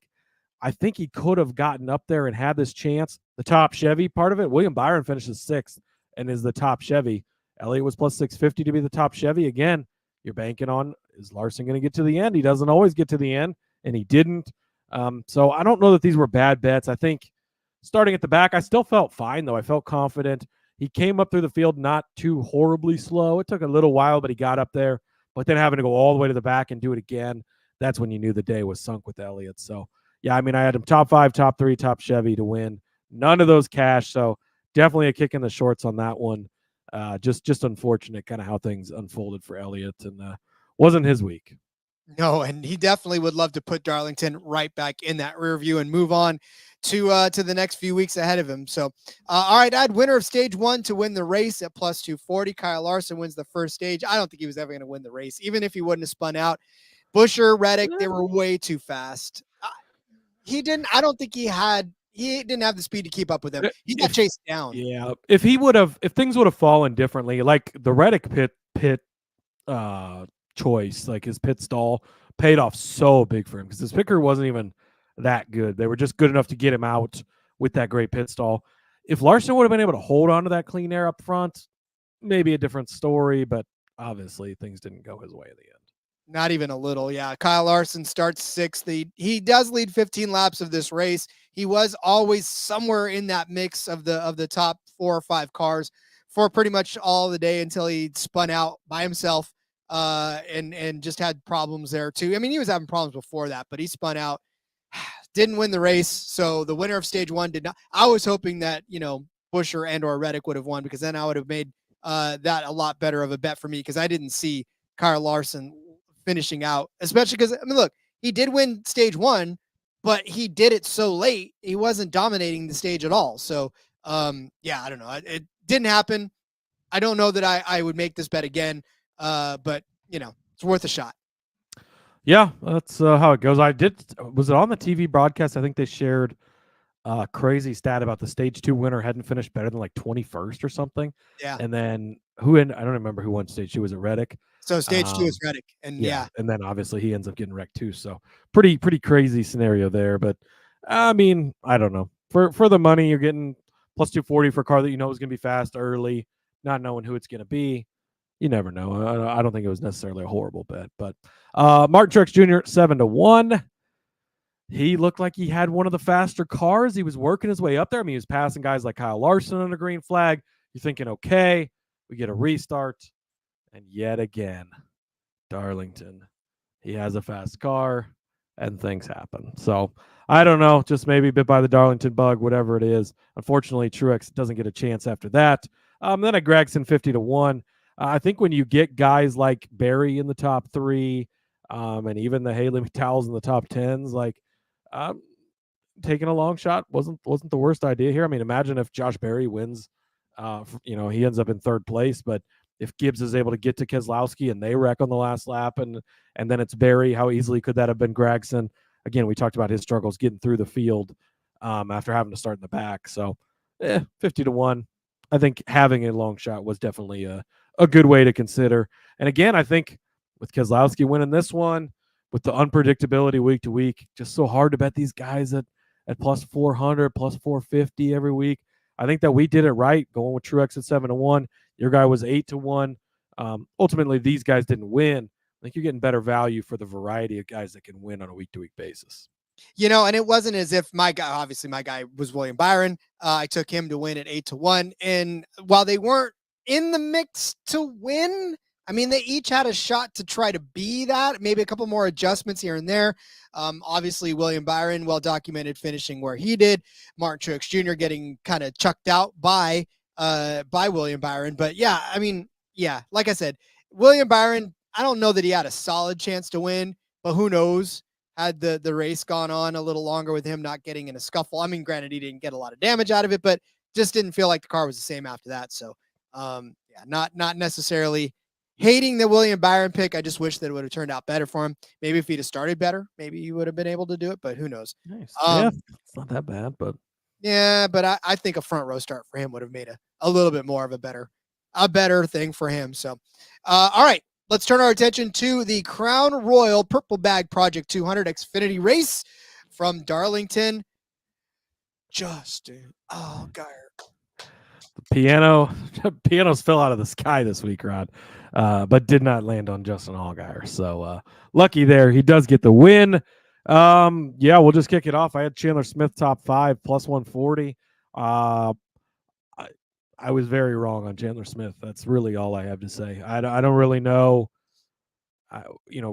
I think he could have gotten up there and had this chance. The top Chevy part of it, William Byron finishes 6th and is the top Chevy. Elliott was plus 650 to be the top Chevy. Again, you're banking on, is Larson going to get to the end? He doesn't always get to the end, and he didn't. So I don't know that these were bad bets. I think starting at the back, I still felt fine, though. I felt confident. He came up through the field not too horribly slow. It took a little while, but he got up there. But then having to go all the way to the back and do it again, that's when you knew the day was sunk with Elliott. So, yeah, I mean, I had him top 5, top 3, top Chevy to win. None of those cash, so definitely a kick in the shorts on that one. Just unfortunate kind of how things unfolded for Elliott, and wasn't his week. No, and he definitely would love to put Darlington right back in that rear view and move on to the next few weeks ahead of him. So, all right, I had winner of stage 1 to win the race at plus 240. Kyle Larson wins the first stage. I don't think he was ever going to win the race, even if he wouldn't have spun out. Busher, Reddick, they were way too fast. I don't think he didn't have the speed to keep up with him. He got chased down. Yeah, if things would have fallen differently, like the Reddick pit choice, like his pit stall paid off so big for him because his picker wasn't even that good. They were just good enough to get him out with that great pit stall. If Larson would have been able to hold on to that clean air up front, maybe a different story, but obviously things didn't go his way at the end. Not even a little. Yeah. Kyle Larson starts 6th. He does lead 15 laps of this race. He was always somewhere in that mix of the top 4 or 5 cars for pretty much all the day until he spun out by himself and just had problems there too. I mean, he was having problems before that, but he spun out, didn't win the race. So the winner of stage 1 did not. I was hoping that, Busher and or Reddick would have won, because then I would have made that a lot better of a bet for me, because I didn't see Kyle Larson finishing out, especially because, I mean, look, he did win stage 1, but he did it so late. He wasn't dominating the stage at all. So, yeah, I don't know. It didn't happen. I don't know that I would make this bet again, but, it's worth a shot. Yeah, that's how it goes. Was it on the TV broadcast? I think they shared a crazy stat about the stage 2 winner hadn't finished better than like 21st or something. Yeah. And then I don't remember who won stage 2. Was it Reddick? So stage 2 is Reddick. And yeah. And then obviously he ends up getting wrecked too. So pretty crazy scenario there. But I mean, I don't know. For the money, you're getting plus 240 for a car that you know is going to be fast early, not knowing who it's going to be. You never know. I don't think it was necessarily a horrible bet. But Martin Truex Jr. 7-1. He looked like he had one of the faster cars. He was working his way up there. I mean, he was passing guys like Kyle Larson on a green flag. You're thinking, okay, we get a restart. And yet again, Darlington, he has a fast car and things happen. So I don't know, just maybe bit by the Darlington bug, whatever it is. Unfortunately, Truex doesn't get a chance after that. Then a Gregson 50-1. I think when you get guys like Barry in the top 3, and even the Haley McDowell's in the top 10s, like taking a long shot wasn't the worst idea here. I mean, imagine if Josh Berry wins, he ends up in 3rd place, but if Gibbs is able to get to Keselowski and they wreck on the last lap and then it's Berry, how easily could that have been Gregson? Again, we talked about his struggles getting through the field after having to start in the back. So 50-1. I think having a long shot was definitely a good way to consider. And again, I think with Keselowski winning this one, with the unpredictability week to week, just so hard to bet these guys at plus 400, plus 450 every week. I think that we did it right going with Truex at 7-1. Your guy was 8-1. Ultimately, these guys didn't win. I think you're getting better value for the variety of guys that can win on a week-to-week basis. And it wasn't as if my guy was William Byron. I took him to win at 8-1. And while they weren't in the mix to win, I mean, they each had a shot to try to be that, maybe a couple more adjustments here and there. Obviously, William Byron, well-documented finishing where he did. Martin Truex Jr. getting kind of chucked out by William Byron. But yeah, I mean, yeah, like I said, William Byron, I don't know that he had a solid chance to win, but who knows? Had the race gone on a little longer with him not getting in a scuffle. I mean, granted, he didn't get a lot of damage out of it, but just didn't feel like the car was the same after that. So, yeah, not necessarily hating the William Byron pick. I just wish that it would have turned out better for him. Maybe if he'd have started better, maybe he would have been able to do it, but who knows? Nice. Yeah, it's not that bad, but yeah, but I think a front row start for him would have made a little bit more of a better thing for him. So, all right. Let's turn our attention to the Crown Royal Purple Bag Project 200 Xfinity race from Darlington. Justin Allgaier. Pianos fell out of the sky this week, Rod, but did not land on Justin Allgaier. So lucky there. He does get the win. Yeah, we'll just kick it off. I had Chandler Smith top 5 plus 140. I was very wrong on Chandler Smith. That's really all I have to say. I don't really know.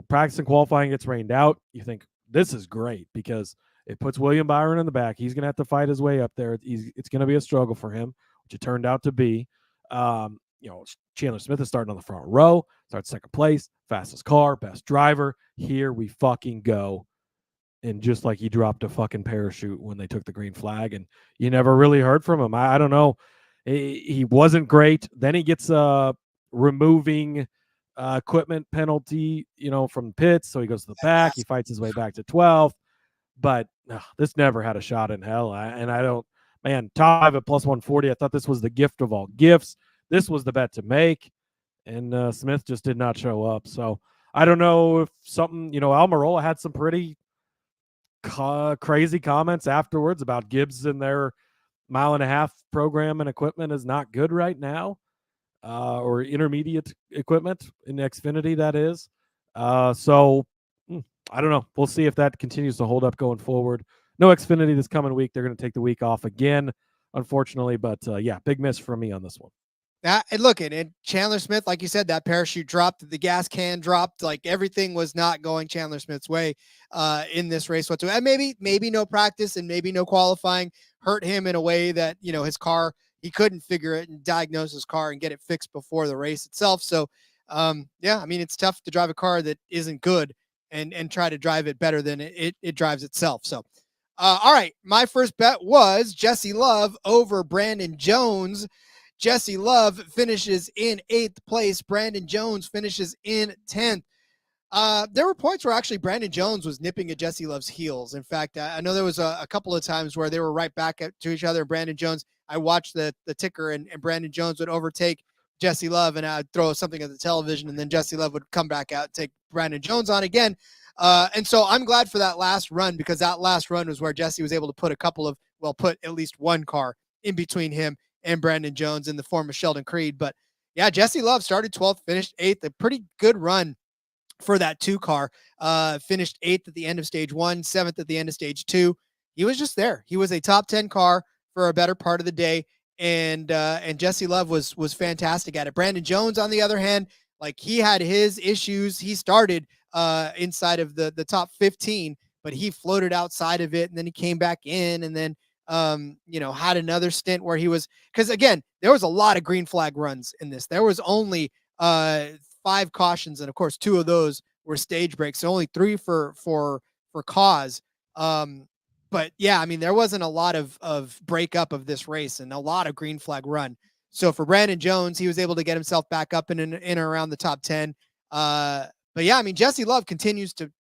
Practice and qualifying gets rained out. You think this is great because it puts William Byron in the back. He's going to have to fight his way up there. It's going to be a struggle for him, which it turned out to be. Chandler Smith is starting on the front row, starts second place, fastest car, best driver. Here we fucking go. And just like he dropped a fucking parachute when they took the green flag, and you never really heard from him. I don't know. He wasn't great. Then he gets a removing equipment penalty, from pits. So he goes to the back. He fights his way back to 12th. But this never had a shot in hell. Top 5 at plus 140. I thought this was the gift of all gifts. This was the bet to make. And Smith just did not show up. So I don't know if something, Almirola had some pretty crazy comments afterwards about Gibbs and their 1.5 mile program and equipment is not good right now, or intermediate equipment in Xfinity, that is. So I don't know. We'll see if that continues to hold up going forward. No Xfinity this coming week. They're going to take the week off again, unfortunately. But yeah, big miss for me on this one. And look, and Chandler Smith, like you said, that parachute dropped, the gas can dropped, like everything was not going Chandler Smith's way in this race whatsoever. And maybe no practice and maybe no qualifying hurt him in a way that, his car, he couldn't figure it and diagnose his car and get it fixed before the race itself. So, yeah, I mean, it's tough to drive a car that isn't good and try to drive it better than it drives itself. So, all right, my first bet was Jesse Love over Brandon Jones. Jesse Love finishes in 8th place. Brandon Jones finishes in 10th. There were points where actually Brandon Jones was nipping at Jesse Love's heels. In fact, I know there was a couple of times where they were right back to each other. Brandon Jones, I watched the ticker and Brandon Jones would overtake Jesse Love and I'd throw something at the television and then Jesse Love would come back out and take Brandon Jones on again. And so I'm glad for that last run because that last run was where Jesse was able to put put at least one car in between him and Brandon Jones in the form of Sheldon Creed. But yeah, Jesse Love started 12th, finished 8th, a pretty good run for that 2 car, finished 8th at the end of stage 1, 7th at the end of stage 2. He was just there. He was a top 10 car for a better part of the day. And Jesse Love was fantastic at it. Brandon Jones, on the other hand, like he had his issues. He started inside of the top 15, but he floated outside of it and then he came back in and then had another stint where he was, because again, there was a lot of green flag runs in this. There was only 5 cautions, and of course 2 of those were stage breaks, so only 3 for cause. But yeah, I mean, there wasn't a lot of breakup of this race and a lot of green flag run. So for Brandon Jones, he was able to get himself back up in and around the top 10. But yeah, I mean, Jesse Love continues to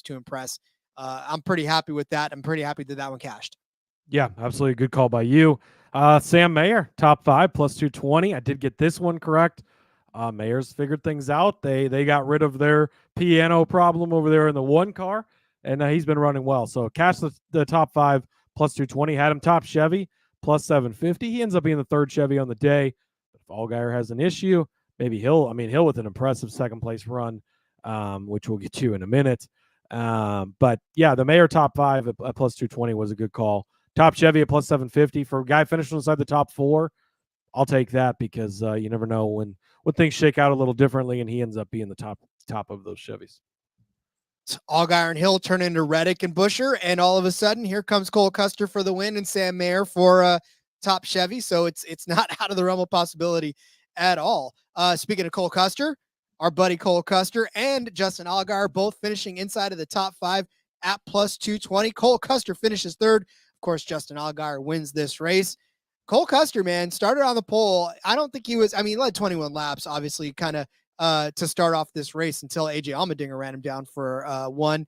impress. I'm pretty happy with that. I'm pretty happy that one cashed. Yeah, absolutely. Good call by you. Sam Mayer, top 5 plus 220. I did get this one correct. Mayer's figured things out. They got rid of their piano problem over there in the one car, and he's been running well. So cashed the top 5 plus 220. Had him top Chevy plus 750. He ends up being the third Chevy on the day. If Allgaier has an issue, maybe Hill with an impressive second place run, which we'll get to in a minute. But yeah, the Mayer top 5 at plus 220 was a good call. Top Chevy at plus 750 for a guy finishing inside the top 4. I'll take that because you never know when things shake out a little differently, and he ends up being the top of those Chevys. Allgaier and Hill turn into Reddick and Buescher, and all of a sudden, here comes Cole Custer for the win and Sam Mayer for top Chevy. So it's not out of the realm of possibility at all. Speaking of Cole Custer, our buddy Cole Custer and Justin Allgaier both finishing inside of the top 5 at plus 220. Cole Custer finishes third. Of course, Justin Allgaier wins this race. Cole Custer, man, started on the pole. I don't think he led 21 laps, obviously, kind of to start off this race until AJ Allmendinger ran him down for one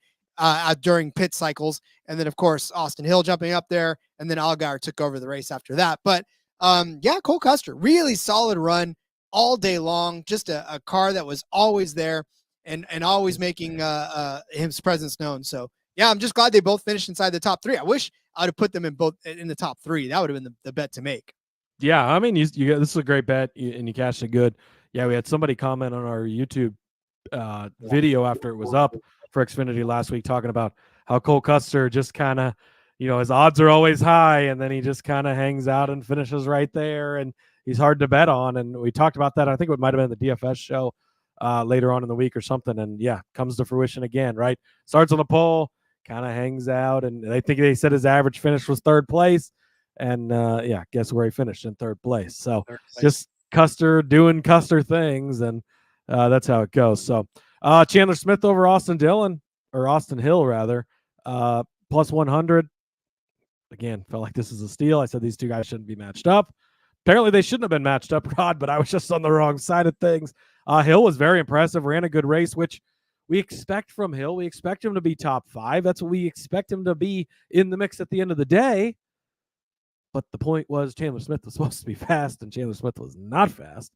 during pit cycles. And then, of course, Austin Hill jumping up there, and then Allgaier took over the race after that. But, Cole Custer, really solid run all day long, just a car that was always there and always making his presence known. So, yeah, I'm just glad they both finished inside the top 3. I wish I would have put them in the top 3. That would have been the bet to make. Yeah, I mean, this is a great bet, and you cashed it good. Yeah, we had somebody comment on our YouTube video after it was up for Xfinity last week talking about how Cole Custer just kind of, his odds are always high, and then he just kind of hangs out and finishes right there, and he's hard to bet on. And we talked about that. I think it might have been the DFS show later on in the week or something. And yeah, comes to fruition again, right? Starts on the pole, kind of hangs out, and they said his average finish was third place. And guess where he finished? In third place. So just Custer doing Custer things, and that's how it goes. So Chandler Smith over Austin Hill rather, plus 100. Again, felt like this is a steal. I said these two guys shouldn't be matched up. Apparently they shouldn't have been matched up, Rod, but I was just on the wrong side of things. Hill was very impressive, ran a good race, which we expect from Hill. We expect him to be top 5. That's what we expect him to be in the mix at the end of the day. But the point was Chandler Smith was supposed to be fast, and Chandler Smith was not fast.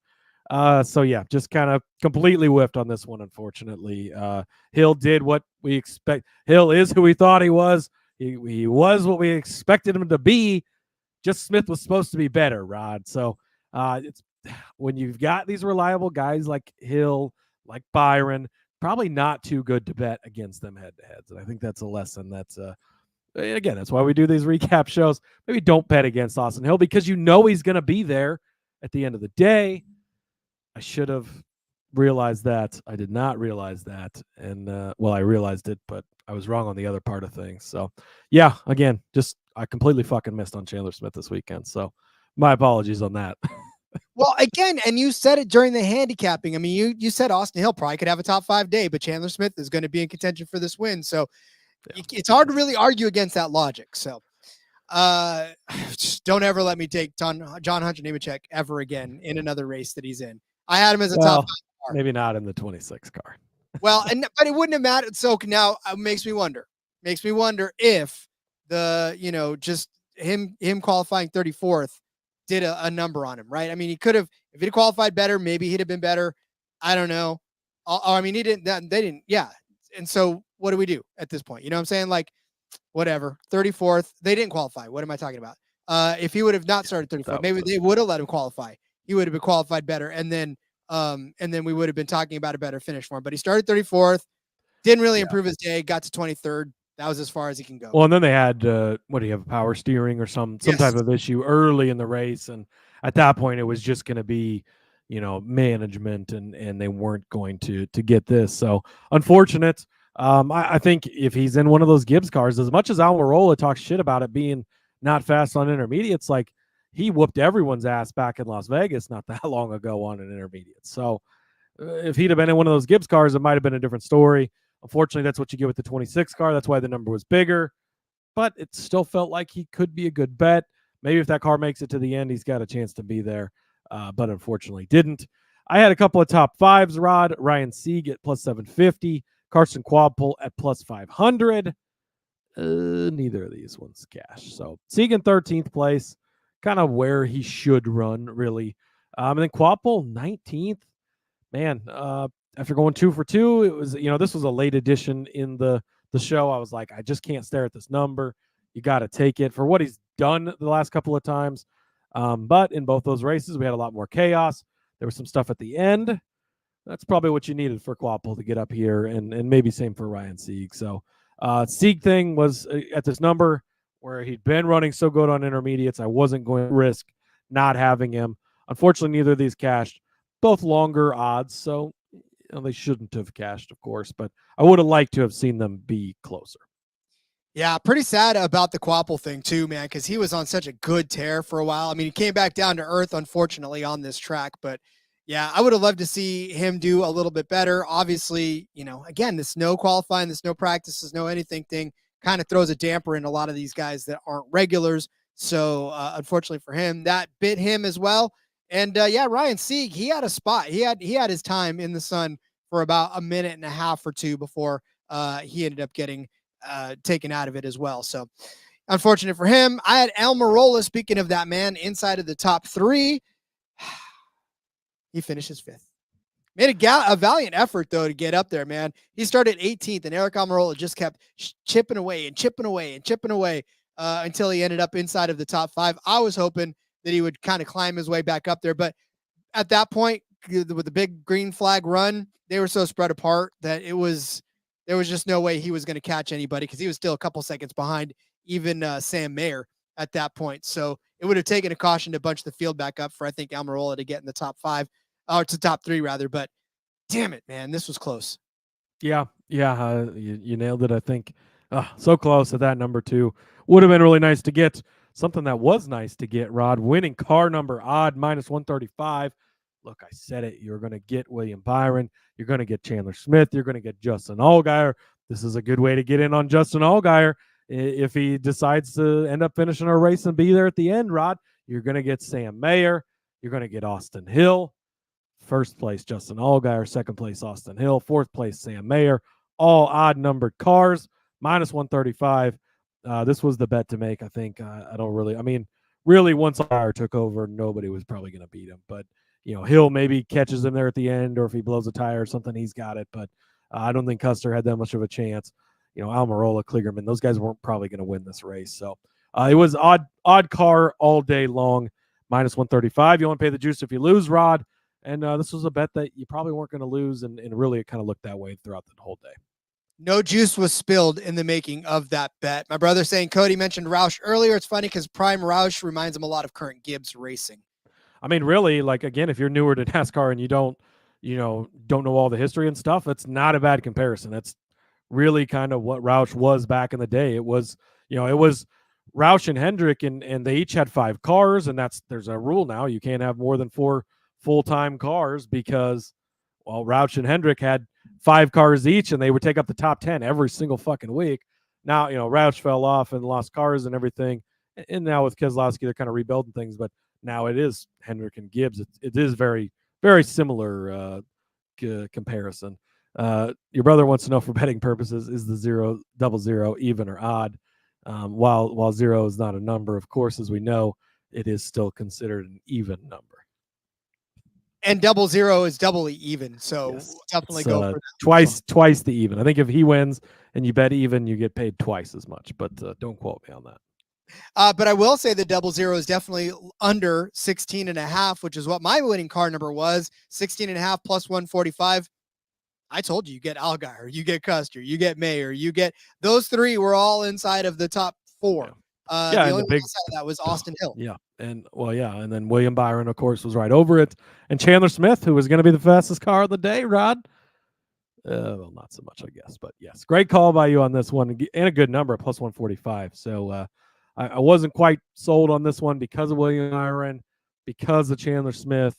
So yeah, just kind of completely whiffed on this one, unfortunately. Hill did what we expect. Hill is who we thought he was. He was what we expected him to be. Just Smith was supposed to be better, Rod. So it's when you've got these reliable guys like Hill, like Byron, probably not too good to bet against them head-to-heads. And I think that's a lesson that's again, that's why we do these recap shows. Maybe don't bet against Austin Hill because he's going to be there at the end of the day. I should have realized that. I did not realize that. And, I realized it, but I was wrong on the other part of things. So, yeah, again, I completely fucking missed on Chandler Smith this weekend. So, my apologies on that. Well, again, and you said it during the handicapping. I mean, you said Austin Hill probably could have a top 5 day, but Chandler Smith is going to be in contention for this win. So, it's hard to really argue against that logic. So, just don't ever let me take John Hunter Nemechek ever again in another race that he's in. I had him as a top 5 car. Maybe not in the 26 car. Well, but it wouldn't have mattered. So now it makes me wonder if the, just him qualifying 34th did a number on him, right? I mean, he could have, if he'd qualified better, maybe he'd have been better. I don't know. I mean, they didn't. Yeah. And so what do we do at this point? You know what I'm saying? Like, whatever. 34th. They didn't qualify. What am I talking about? If he would have not started 34th, maybe they would have let him qualify. He would have been qualified better. And then we would have been talking about a better finish for him. But he started 34th, didn't really improve his day, got to 23rd. That was as far as he can go. Well, and then they had, what do you have, power steering or some type of issue early in the race. And at that point, it was just going to be, management, and they weren't going to get this. So unfortunate. I think if he's in one of those Gibbs cars, as much as Almirola talks shit about it being not fast on intermediates, like he whooped everyone's ass back in Las Vegas not that long ago on an intermediate. So if he'd have been in one of those Gibbs cars, it might have been a different story. Unfortunately, that's what you get with the 26 car. That's why the number was bigger, but it still felt like he could be a good bet. Maybe if that car makes it to the end, he's got a chance to be there, but unfortunately didn't. I had a couple of top 5s, Rod. Ryan Sieg at plus 750. Carson Quadpole at plus 500. Neither of these ones cash. So Sieg in 13th place, kind of where he should run, really. And then Quadpole 19th. man, after going 2 for 2, it was, this was a late edition in the show. I was like, I just can't stare at this number. You got to take it for what he's done the last couple of times. But in both those races, we had a lot more chaos. There was some stuff at the end. That's probably what you needed for Quapple to get up here, and maybe same for Ryan Sieg. So Sieg thing was at this number where he'd been running so good on intermediates. I wasn't going to risk not having him. Unfortunately, neither of these cashed. Both longer odds, so they shouldn't have cashed, of course, but I would have liked to have seen them be closer. Yeah, pretty sad about the Quapple thing too, man, because he was on such a good tear for a while. I mean, he came back down to earth, unfortunately, on this track, but yeah, I would have loved to see him do a little bit better. Obviously, again, this no qualifying, this no practices, no anything thing kind of throws a damper in a lot of these guys that aren't regulars. So unfortunately for him, that bit him as well. And Ryan Sieg, he had a spot. He had his time in the sun for about a minute and a half or two before he ended up getting taken out of it as well. So unfortunate for him. I had Almirola, speaking of that, man, inside of the top 3. He finishes 5th. Made a valiant effort, though, to get up there, man. He started 18th, and Eric Almirola just kept chipping away until he ended up inside of the top 5. I was hoping that he would kind of climb his way back up there, but at that point, with the big green flag run, they were so spread apart that there was just no way he was going to catch anybody, because he was still a couple seconds behind even Sam Mayer at that point. So it would have taken a caution to bunch the field back up for, I think, Almirola to get in the top 5. Or to top 3 rather, but damn it, man, this was close. Yeah, you nailed it. I think so close at that number 2. Would have been really nice to get something that was nice to get. Rod, winning car number odd -135. Look, I said it. You're going to get William Byron. You're going to get Chandler Smith. You're going to get Justin Allgaier. This is a good way to get in on Justin Allgaier if he decides to end up finishing a race and be there at the end. Rod, you're going to get Sam Mayer. You're going to get Austin Hill. First place, Justin Allgaier. Second place, Austin Hill. Fourth place, Sam Mayer. All odd-numbered cars, -135. This was the bet to make, I think. Really, once Allgaier took over, nobody was probably going to beat him. But, Hill maybe catches him there at the end, or if he blows a tire or something, he's got it. But I don't think Custer had that much of a chance. Almirola, Kligerman, those guys weren't probably going to win this race. So it was odd car all day long, -135. You only pay the juice if you lose, Rod. And this was a bet that you probably weren't going to lose, and really it kind of looked that way throughout the whole day. No juice was spilled in the making of that bet. My brother saying Cody mentioned Roush earlier. It's funny because Prime Roush reminds him a lot of current Gibbs Racing. I mean, really, again, if you're newer to NASCAR and you don't know all the history and stuff, it's not a bad comparison. That's really kind of what Roush was back in the day. It was Roush and Hendrick, and they each had 5 cars, and there's a rule now. You can't have more than 4 full-time cars because, Roush and Hendrick had 5 cars each, and they would take up the top 10 every single fucking week. Now, Roush fell off and lost cars and everything, and now with Keselowski, they're kind of rebuilding things, but now it is Hendrick and Gibbs. It is very, very similar comparison. Your brother wants to know, for betting purposes, is the 0, 00 even or odd? While 0 is not a number, of course, as we know, it is still considered an even number. And 00 is doubly even, so yes. Definitely go for that. Twice the even. I think if he wins and you bet even, you get paid twice as much, but don't quote me on that. But I will say the 00 is definitely under 16.5, which is what my winning car number was. 16.5 plus 145. I told you get Allgaier, you get Custer, you get Mayer, you get those 3 were all inside of the top 4. The only one outside of that was Austin Hill. Yeah. And then William Byron, of course, was right over it. And Chandler Smith, who was going to be the fastest car of the day, Rod. Well, not so much, I guess. But yes, great call by you on this one. And a good number, plus 145. So I wasn't quite sold on this one because of William Byron, because of Chandler Smith.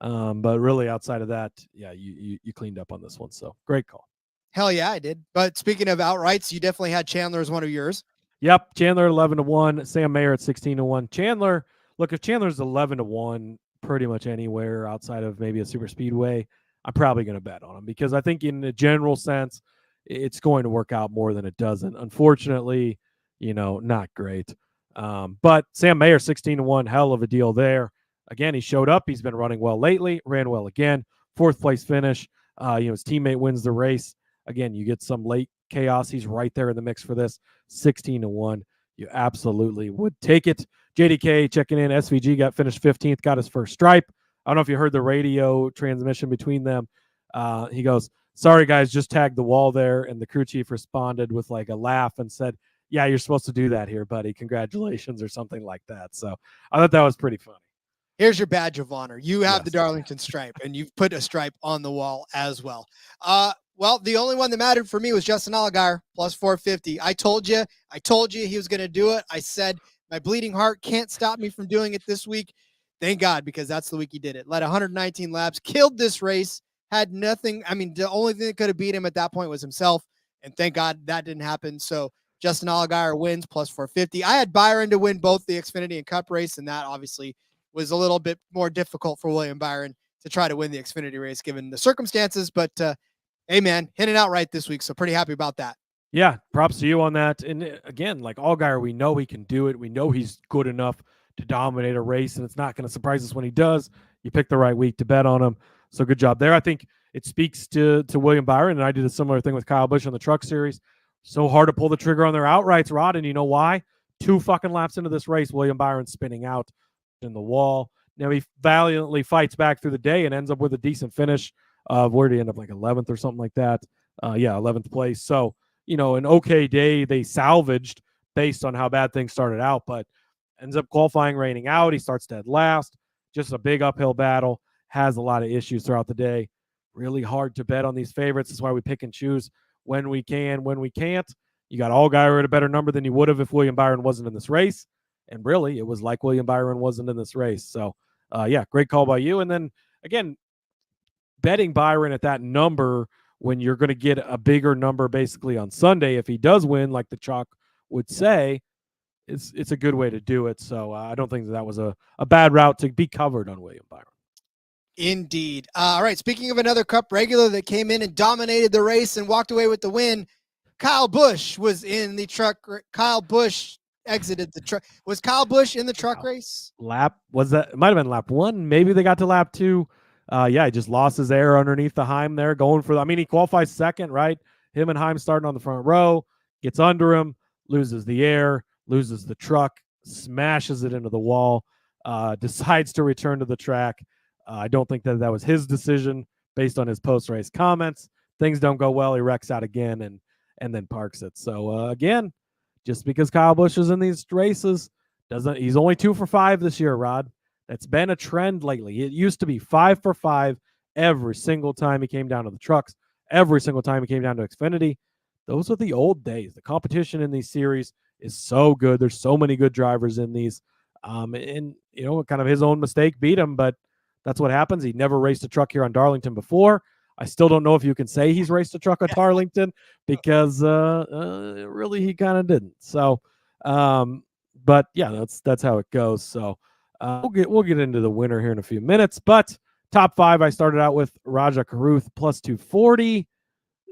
But really outside of that, yeah, you cleaned up on this one. So great call. Hell yeah, I did. But speaking of outrights, you definitely had Chandler as one of yours. Yep. Chandler 11-1, Sam Mayer at 16-1. Chandler, look, if Chandler's 11-1 pretty much anywhere outside of maybe a super speedway, I'm probably going to bet on him, because I think in a general sense, it's going to work out more than it doesn't. Unfortunately, not great. But Sam Mayer 16-1, hell of a deal there. Again, he showed up. He's been running well lately, ran well again. 4th place finish. His teammate wins the race. Again, you get some late chaos. He's right there in the mix for this. 16-1. You absolutely would take it. JDK checking in. SVG got finished 15th, got his first stripe. I don't know if you heard the radio transmission between them. He goes, "Sorry, guys, just tagged the wall there." And the crew chief responded with like a laugh and said, "Yeah, you're supposed to do that here, buddy. Congratulations," or something like that. So I thought that was pretty funny. Here's your badge of honor. You have the Darlington stripe, and you've put a stripe on the wall as well. Well, the only one that mattered for me was Justin Allgaier, plus 450. I told you he was going to do it. I said my bleeding heart can't stop me from doing it this week. Thank God, because that's the week he did it. Led 119 laps, killed this race, had nothing. I mean, the only thing that could have beat him at that point was himself, and thank God that didn't happen. So Justin Allgaier wins, plus 450. I had Byron to win both the Xfinity and Cup race, and that obviously was a little bit more difficult for William Byron to try to win the Xfinity race given the circumstances. But, hey, man, hitting out right this week, so pretty happy about that. Yeah, props to you on that. And again, like Allgaier, we know he can do it. We know he's good enough to dominate a race, and it's not going to surprise us when he does. You pick the right week to bet on him. So good job there. I think it speaks to William Byron, and I did a similar thing with Kyle Busch on the Truck Series. So hard to pull the trigger on their outrights, Rod, and you know why? 2 fucking laps into this race, William Byron's spinning out in the wall. Now he valiantly fights back through the day and ends up with a decent finish of where did he end up, like 11th or something like that? 11th place. So, an okay day they salvaged based on how bad things started out, but ends up qualifying, raining out. He starts dead last. Just a big uphill battle. Has a lot of issues throughout the day. Really hard to bet on these favorites. That's why we pick and choose when we can, when we can't. You got Allgaier at a better number than you would have if William Byron wasn't in this race. And really, it was like William Byron wasn't in this race. So, great call by you. And then, again, betting Byron at that number when you're going to get a bigger number basically on Sunday, if he does win, like the chalk would say, it's a good way to do it. So I don't think that was a bad route to be covered on William Byron. Indeed. All right, speaking of another Cup regular that came in and dominated the race and walked away with the win, Kyle Busch was in the truck. Kyle Busch exited the truck. Was Kyle Busch in the truck race? It might have been lap 1. Maybe they got to lap 2. He just lost his air underneath the Heim there going for he qualifies second, right? Him and Heim starting on the front row, gets under him, loses the air, loses the truck, smashes it into the wall, decides to return to the track. I don't think that was his decision based on his post-race comments. Things don't go well. He wrecks out again and then parks it. So, again, just because Kyle Busch is in these races, he's only 2 for 5 this year, Rod. That's been a trend lately. It used to be 5 for 5 every single time he came down to the trucks, every single time he came down to Xfinity. Those are the old days. The competition in these series is so good. There's so many good drivers in these. And kind of his own mistake beat him, but that's what happens. He never raced a truck here on Darlington before. I still don't know if you can say he's raced a truck at Darlington because really he kind of didn't. So, but yeah, that's how it goes. So we'll get into the winner here in a few minutes. But top 5, I started out with Raja Karuth plus 240.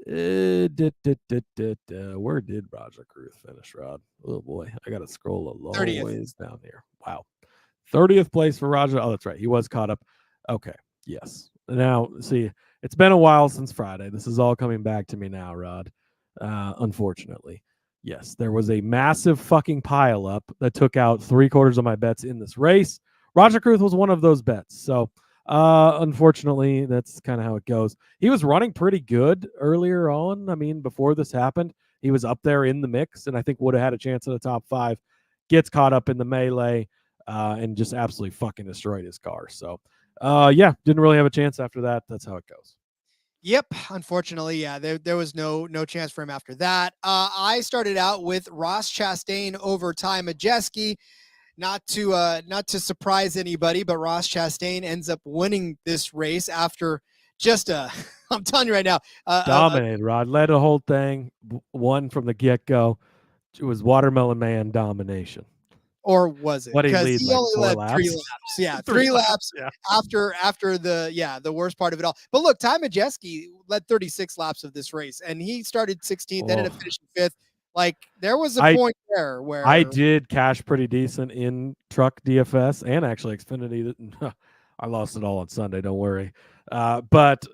Where did Raja Karuth finish, Rod? Oh boy, I got to scroll a long 30th. ways down here. Wow, 30th place for Raja. Oh, that's right, he was caught up. Okay, yes. Now, see, it's been a while since Friday. This is all coming back to me now, Rod. Unfortunately, yes, there was a massive fucking pile up that took out 3/4 of my bets in this race. Raja Karuth was one of those bets. So, unfortunately, that's kind of how it goes. He was running pretty good earlier on. I mean, before this happened, he was up there in the mix, and I think would have had a chance at the top 5. Gets caught up in the melee, and just absolutely fucking destroyed his car. So, didn't really have a chance after that. That's how it goes. Yep. Unfortunately, yeah, there was no chance for him after that. I started out with Ross Chastain over Ty Majeski. Not to surprise anybody, but Ross Chastain ends up winning this race after just I'm telling you right now. Dominated, Rod. Led the whole thing. Won from the get-go. It was Watermelon Man domination. Or was it? Because he only led 3 laps. Yeah, 3 laps after the worst part of it all. But look, Ty Majeski led 36 laps of this race, and he started 16th, ended up finishing 5th. Like, there was a point there where I did cash pretty decent in truck DFS and actually Xfinity. I lost it all on Sunday. Don't worry. Majeski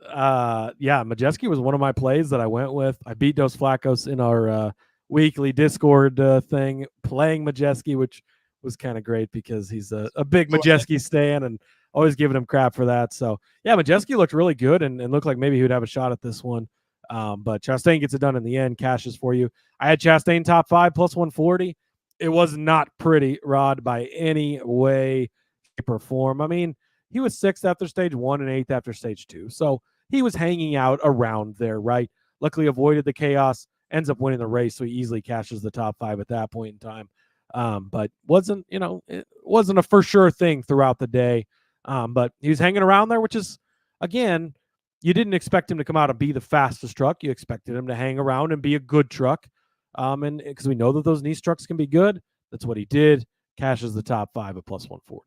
was one of my plays that I went with. I beat Dos Flacos in our weekly Discord thing, playing Majeski, which was kind of great because he's a big Majeski stan and always giving him crap for that. So, yeah, Majeski looked really good and looked like maybe he would have a shot at this one. But Chastain gets it done in the end, cashes for you. I had Chastain top 5 plus 140. It was not pretty, Rod, by any way, shape, or form. I mean, he was 6th after stage 1 and 8th after stage 2. So he was hanging out around there, right? Luckily avoided the chaos, ends up winning the race, so he easily cashes the top 5 at that point in time. But it wasn't a for sure thing throughout the day. But he was hanging around there, which is, again, you didn't expect him to come out and be the fastest truck. You expected him to hang around and be a good truck. And because we know that those Nice trucks can be good, that's what he did. Cashes the top 5 at plus 140.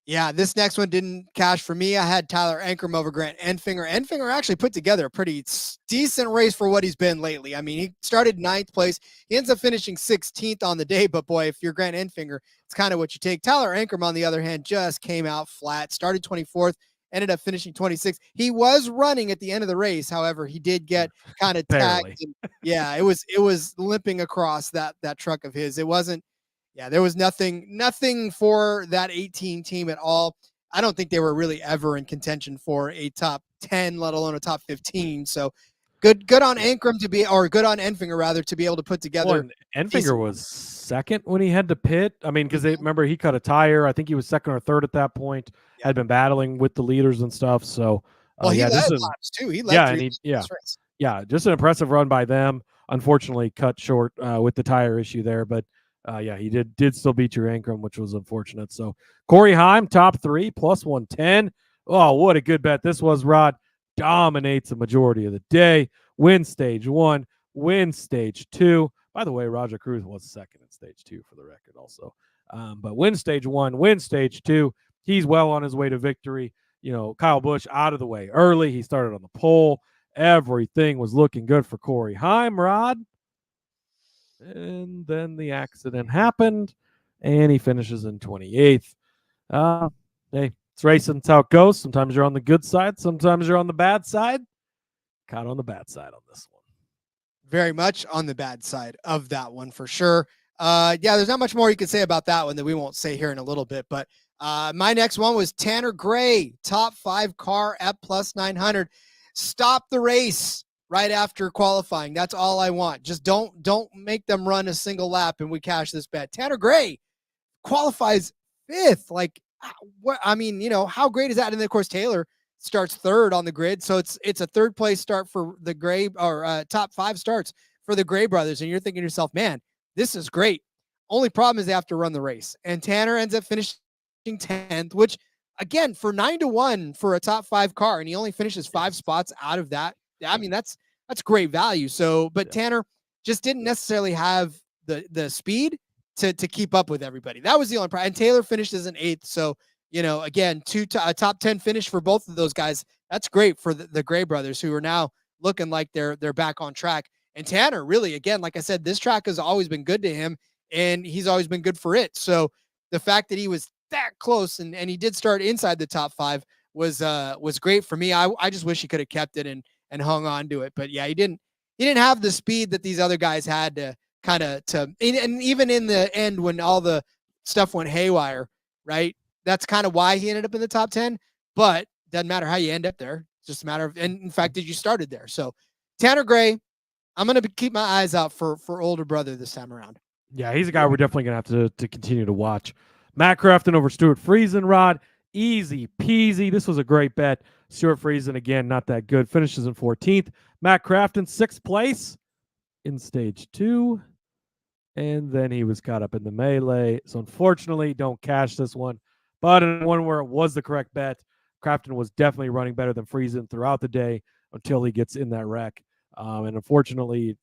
Yeah, this next one didn't cash for me. I had Tyler Ankrum over Grant Enfinger. Enfinger actually put together a pretty decent race for what he's been lately. I mean, he started 9th place. He ends up finishing 16th on the day, but boy, if you're Grant Enfinger, it's kind of what you take. Tyler Ankrum, on the other hand, just came out flat, started 24th, ended up finishing 26th. He was running at the end of the race. However, he did get kind of tagged. And, yeah, it was limping across that truck of his. It wasn't, yeah, there was nothing for that 18 team at all. I don't think they were really ever in contention for a top 10, let alone a top 15. So good on Ankrum good on Enfinger rather, to be able to put together. Well, Enfinger was 2nd when he had to pit. I mean, because remember he cut a tire. I think he was 2nd or 3rd at that point. Yeah. Had been battling with the leaders and stuff. So he led laps too. He led just an impressive run by them. Unfortunately, cut short with the tire issue there, but. He did still beat your Ankrum, which was unfortunate. So Corey Heim, top 3, plus 110. Oh, what a good bet this was, Rod. Dominates the majority of the day. Wins stage 1, wins stage 2. By the way, Roger Cruz was 2nd in stage 2 for the record also. But wins stage 1, wins stage 2. He's well on his way to victory. Kyle Busch out of the way early. He started on the pole. Everything was looking good for Corey Heim, Rod. And then the accident happened, and he finishes in 28th. Hey, it's racing. It's how it goes. Sometimes you're on the good side. Sometimes you're on the bad side. Caught on the bad side on this one. Very much on the bad side of that one for sure. There's not much more you can say about that one that we won't say here in a little bit. But my next one was Tanner Gray, top 5 car at plus 900. Stop the race right after qualifying. That's all I want. Just don't make them run a single lap and we cash this bet. Tanner Gray qualifies 5th. Like, what? I mean, how great is that? And then, of course, Taylor starts 3rd on the grid. So it's a 3rd place start for the Gray, or top 5 starts for the Gray brothers. And you're thinking to yourself, man, this is great. Only problem is they have to run the race. And Tanner ends up finishing 10th, which, again, for 9-1 for a top 5 car, and he only finishes 5 spots out of that. I mean, that's great value. So, but Tanner just didn't necessarily have the speed to keep up with everybody. That was the only problem. And Taylor finished as an 8th. So, again, a top 10 finish for both of those guys. That's great for the Gray brothers, who are now looking like they're back on track. And Tanner, really, again, like I said, this track has always been good to him, and he's always been good for it. So the fact that he was that close and he did start inside the top 5 was great for me. I just wish he could have kept it and hung on to it. But yeah, he didn't have the speed that these other guys had to and even in the end, when all the stuff went haywire, right? That's kind of why he ended up in the top 10, but doesn't matter how you end up there. It's just a matter of, and in fact, that you started there. So Tanner Gray, I'm going to keep my eyes out for older brother this time around. Yeah, he's a guy we're definitely going to have to continue to watch. Matt Crafton over Stuart Friesen, Rod. Easy peasy. This was a great bet. Stuart Friesen, again, not that good. Finishes in 14th. Matt Crafton, 6th place in stage 2. And then he was caught up in the melee. So unfortunately, don't cash this one. But in one where it was the correct bet, Crafton was definitely running better than Friesen throughout the day until he gets in that wreck. And unfortunately,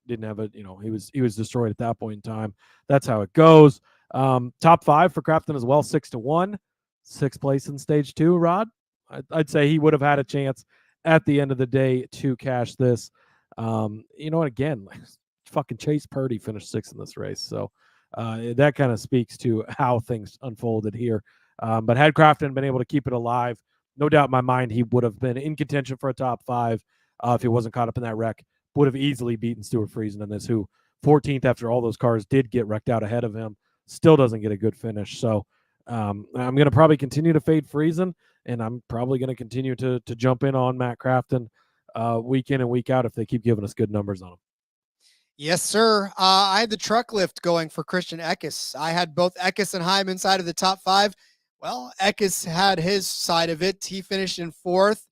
didn't have it. He was destroyed at that point in time. That's how it goes. Top 5 for Crafton as well, 6-1. 6th place in stage 2, Rod. I'd say he would have had a chance at the end of the day to cash this. Again, fucking Chase Purdy finished 6th in this race. So that kind of speaks to how things unfolded here. But had Crafton been able to keep it alive, no doubt in my mind he would have been in contention for a top 5 if he wasn't caught up in that wreck. Would have easily beaten Stuart Friesen in this, who 14th after all those cars did get wrecked out ahead of him. Still doesn't get a good finish. So I'm going to probably continue to fade Friesen, and I'm probably going to continue to jump in on Matt Crafton week in and week out if they keep giving us good numbers on him. Yes, sir. I had the truck lift going for Christian Eckes. I had both Eckes and Heim inside of the top 5. Well, Eckes had his side of it. He finished in 4th.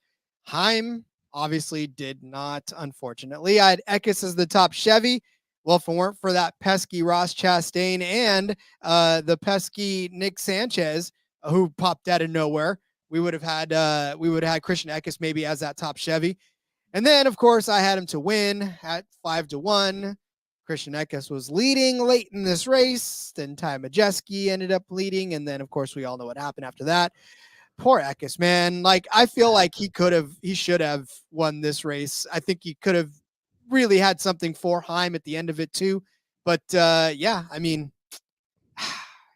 Heim obviously did not, unfortunately. I had Eckes as the top Chevy. Well, if it weren't for that pesky Ross Chastain and the pesky Nick Sanchez, who popped out of nowhere, we would have had Christian Eckes maybe as that top Chevy. And then, of course, I had him to win at 5-1. Christian Eckes was leading late in this race. Then Ty Majeski ended up leading. And then, of course, we all know what happened after that. Poor Eckes, man. Like, I feel like he should have won this race. I think he could have really had something for Heim at the end of it, too. But, yeah, I mean,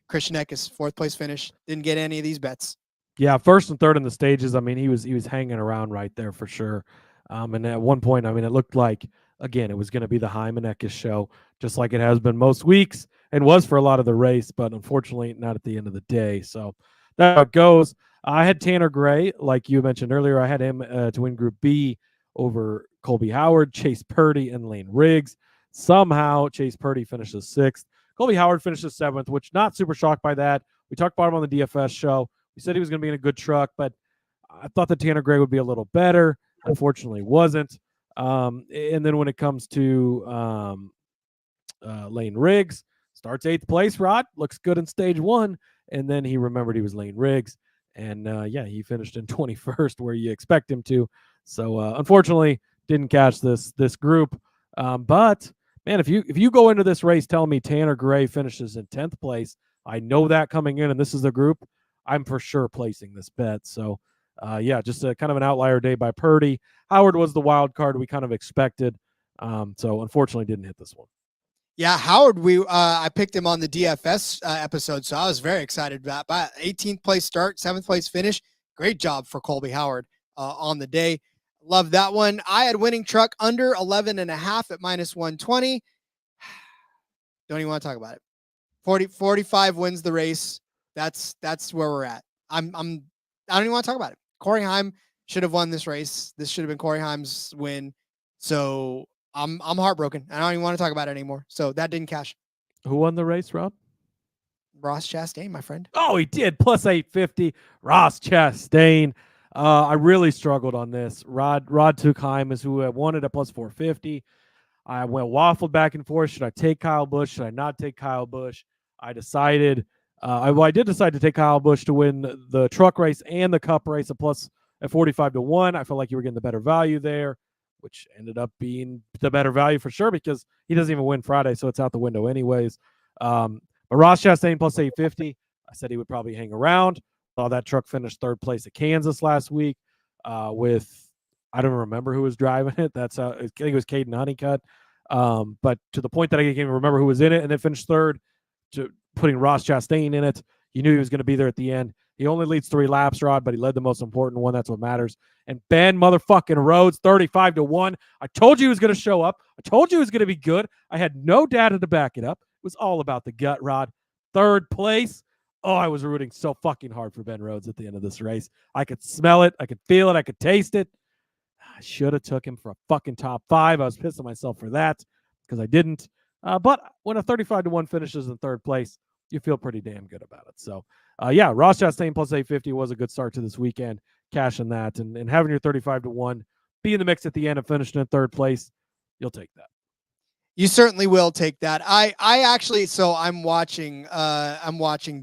Christian Eckes, 4th place finish. Didn't get any of these bets. Yeah, 1st and 3rd in the stages. I mean, he was hanging around right there for sure. And at one point, I mean, it looked like, again, it was going to be the Heim and Eckes show, just like it has been most weeks and was for a lot of the race, but unfortunately not at the end of the day. So that's how it goes. I had Tanner Gray, like you mentioned earlier. I had him to win Group B over Colby Howard, Chase Purdy, and Lane Riggs. Somehow, Chase Purdy finishes 6th. Colby Howard finishes 7th, which not super shocked by that. We talked about him on the DFS show. We said he was going to be in a good truck, but I thought that Tanner Gray would be a little better. Unfortunately, wasn't. And then when it comes to Lane Riggs, starts 8th place, Rod. Looks good in stage 1. And then he remembered he was Lane Riggs. And, yeah, he finished in 21st where you expect him to. So, unfortunately, didn't catch this group. But, man, if you go into this race telling me Tanner Gray finishes in 10th place, I know that coming in, and this is the group, I'm for sure placing this bet. So, yeah, just a kind of an outlier day by Purdy. Howard was the wild card we kind of expected. So unfortunately didn't hit this one. Yeah, Howard, I picked him on the DFS episode, so I was very excited about 18th place start, 7th place finish. Great job for Colby Howard on the day. Love that one. I had winning truck under 11.5 at -120. Don't even want to talk about it. 45 wins the race. That's where we're at. I don't even want to talk about it. Corey Heim should have won this race. This should have been Corey Heim's win. So I'm heartbroken. I don't even want to talk about it anymore. So that didn't cash. Who won the race, Rob? Ross Chastain, my friend. Oh, he did. Plus 850. Ross Chastain. I really struggled on this. Rod took Heim as who wanted a plus 450. I waffled back and forth. Should I take Kyle Busch? Should I not take Kyle Busch? I decided. I did decide to take Kyle Busch to win the truck race and the cup race at 45-1. I felt like you were getting the better value there, which ended up being the better value for sure because he doesn't even win Friday, so it's out the window anyways. But Ross Chastain plus 850. I said he would probably hang around. Saw that truck finish 3rd place at Kansas last week with, I don't remember who was driving it. I think it was Caden Honeycutt. But to the point that I can't even remember who was in it, and then finished 3rd, to putting Ross Chastain in it. You knew he was going to be there at the end. He only leads 3 laps, Rod, but he led the most important one. That's what matters. And Ben motherfucking Rhodes, 35-1. I told you he was going to show up. I told you he was going to be good. I had no data to back it up. It was all about the gut, Rod. 3rd place. Oh, I was rooting so fucking hard for Ben Rhodes at the end of this race. I could smell it. I could feel it. I could taste it. I should have took him for a fucking top 5. I was pissed at myself for that because I didn't. But when a 35-1 finishes in 3rd place, you feel pretty damn good about it. So, yeah, Ross Chastain plus 850 was a good start to this weekend. Cashing that and having your 35-1 be in the mix at the end and finishing in 3rd place, you'll take that. You certainly will take that. I actually, so I'm watching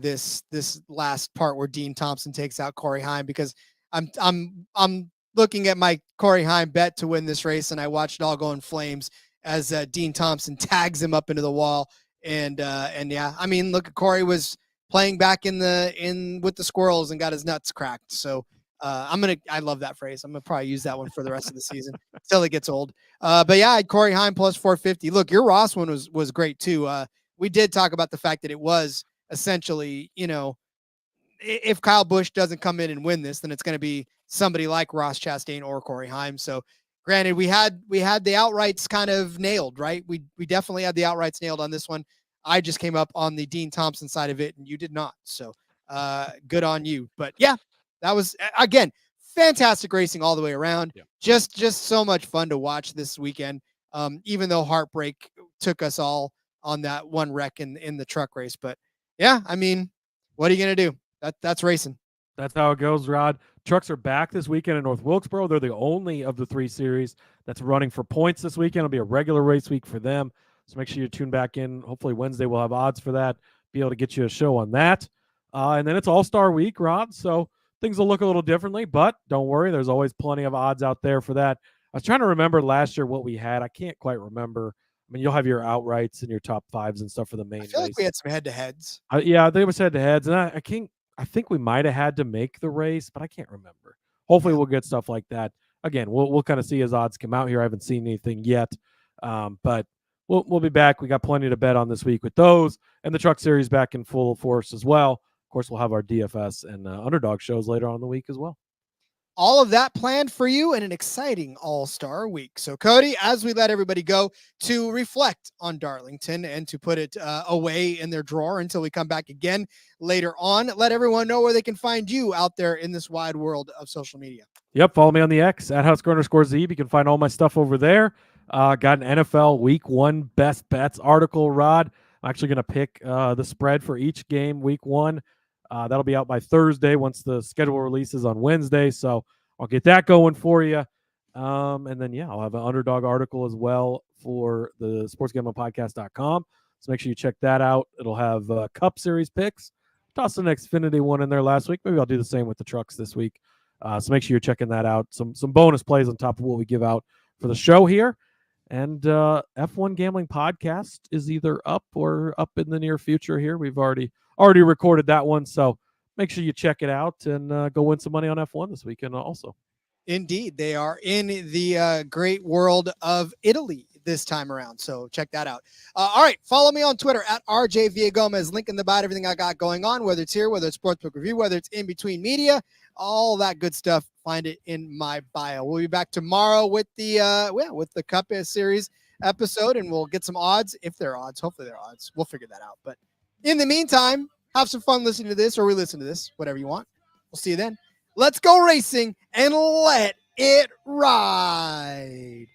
this last part where Dean Thompson takes out Corey Heim because I'm looking at my Corey Heim bet to win this race, and I watched it all go in flames as Dean Thompson tags him up into the wall. And yeah, I mean, look, Corey was playing back with the squirrels and got his nuts cracked. So I love that phrase. I'm gonna probably use that one for the rest of the season until it gets old. But yeah, I had Corey Heim plus 450. Look, your Ross one was great too. We did talk about the fact that it was essentially, if Kyle Busch doesn't come in and win this, then it's going to be somebody like Ross Chastain or Corey Heim. So granted, we had the outrights kind of nailed, right? We definitely had the outrights nailed on this one. I just came up on the Dean Thompson side of it, and you did not. So good on you. But yeah, that was, again, fantastic racing all the way around. Yeah. Just so much fun to watch this weekend. Even though heartbreak took us all on that one wreck in the truck race. But yeah, I mean, what are you going to do? That's racing. That's how it goes, Rod. Trucks are back this weekend in North Wilkesboro. They're the only of the 3 series that's running for points this weekend. It'll be a regular race week for them. So make sure you tune back in. Hopefully Wednesday we'll have odds for that, be able to get you a show on that. And then it's All-Star Week, Rod. So things will look a little differently, but don't worry. There's always plenty of odds out there for that. I was trying to remember last year what we had. I can't quite remember. I mean, you'll have your outrights and your top 5s and stuff for the main race. I feel like we had some head-to-heads. Yeah, they was head-to-heads. And I think we might have had to make the race, but I can't remember. Hopefully we'll get stuff like that. Again, we'll kind of see as odds come out here. I haven't seen anything yet, but we'll be back. We got plenty to bet on this week with those, and the Truck Series back in full force as well. Of course, we'll have our DFS and underdog shows later on in the week as well. All of that planned for you in an exciting All-Star Week. So, Cody, as we let everybody go to reflect on Darlington and to put it away in their drawer until we come back again later on, let everyone know where they can find you out there in this wide world of social media. Yep, follow me on the X at @Husker_Zeeb. You can find all my stuff over there. Got an NFL Week 1 Best Bets article, Rod. I'm actually going to pick the spread for each game Week 1. That'll be out by Thursday once the schedule releases on Wednesday. So I'll get that going for you. And then, yeah, I'll have an underdog article as well for the sportsgamblingpodcast.com. So make sure you check that out. It'll have Cup Series picks. Tossed an Xfinity one in there last week. Maybe I'll do the same with the trucks this week. So make sure you're checking that out. Some bonus plays on top of what we give out for the show here. And F1 Gambling Podcast is either up or up in the near future here. We've already recorded that one. So make sure you check it out and go win some money on F1 this weekend also. Indeed. They are in the great world of Italy this time around. So check that out. All right. Follow me on Twitter at RJ Villagomez. Link in the bio, everything I got going on, whether it's here, whether it's Sportsbook Review, whether it's in between media, all that good stuff. Find it in my bio. We'll be back tomorrow with the Cup Series episode, and we'll get some odds if they're odds. Hopefully they're odds. We'll figure that out. But in the meantime, have some fun listening to this or re-listen to this, whatever you want. We'll see you then. Let's go racing and let it ride.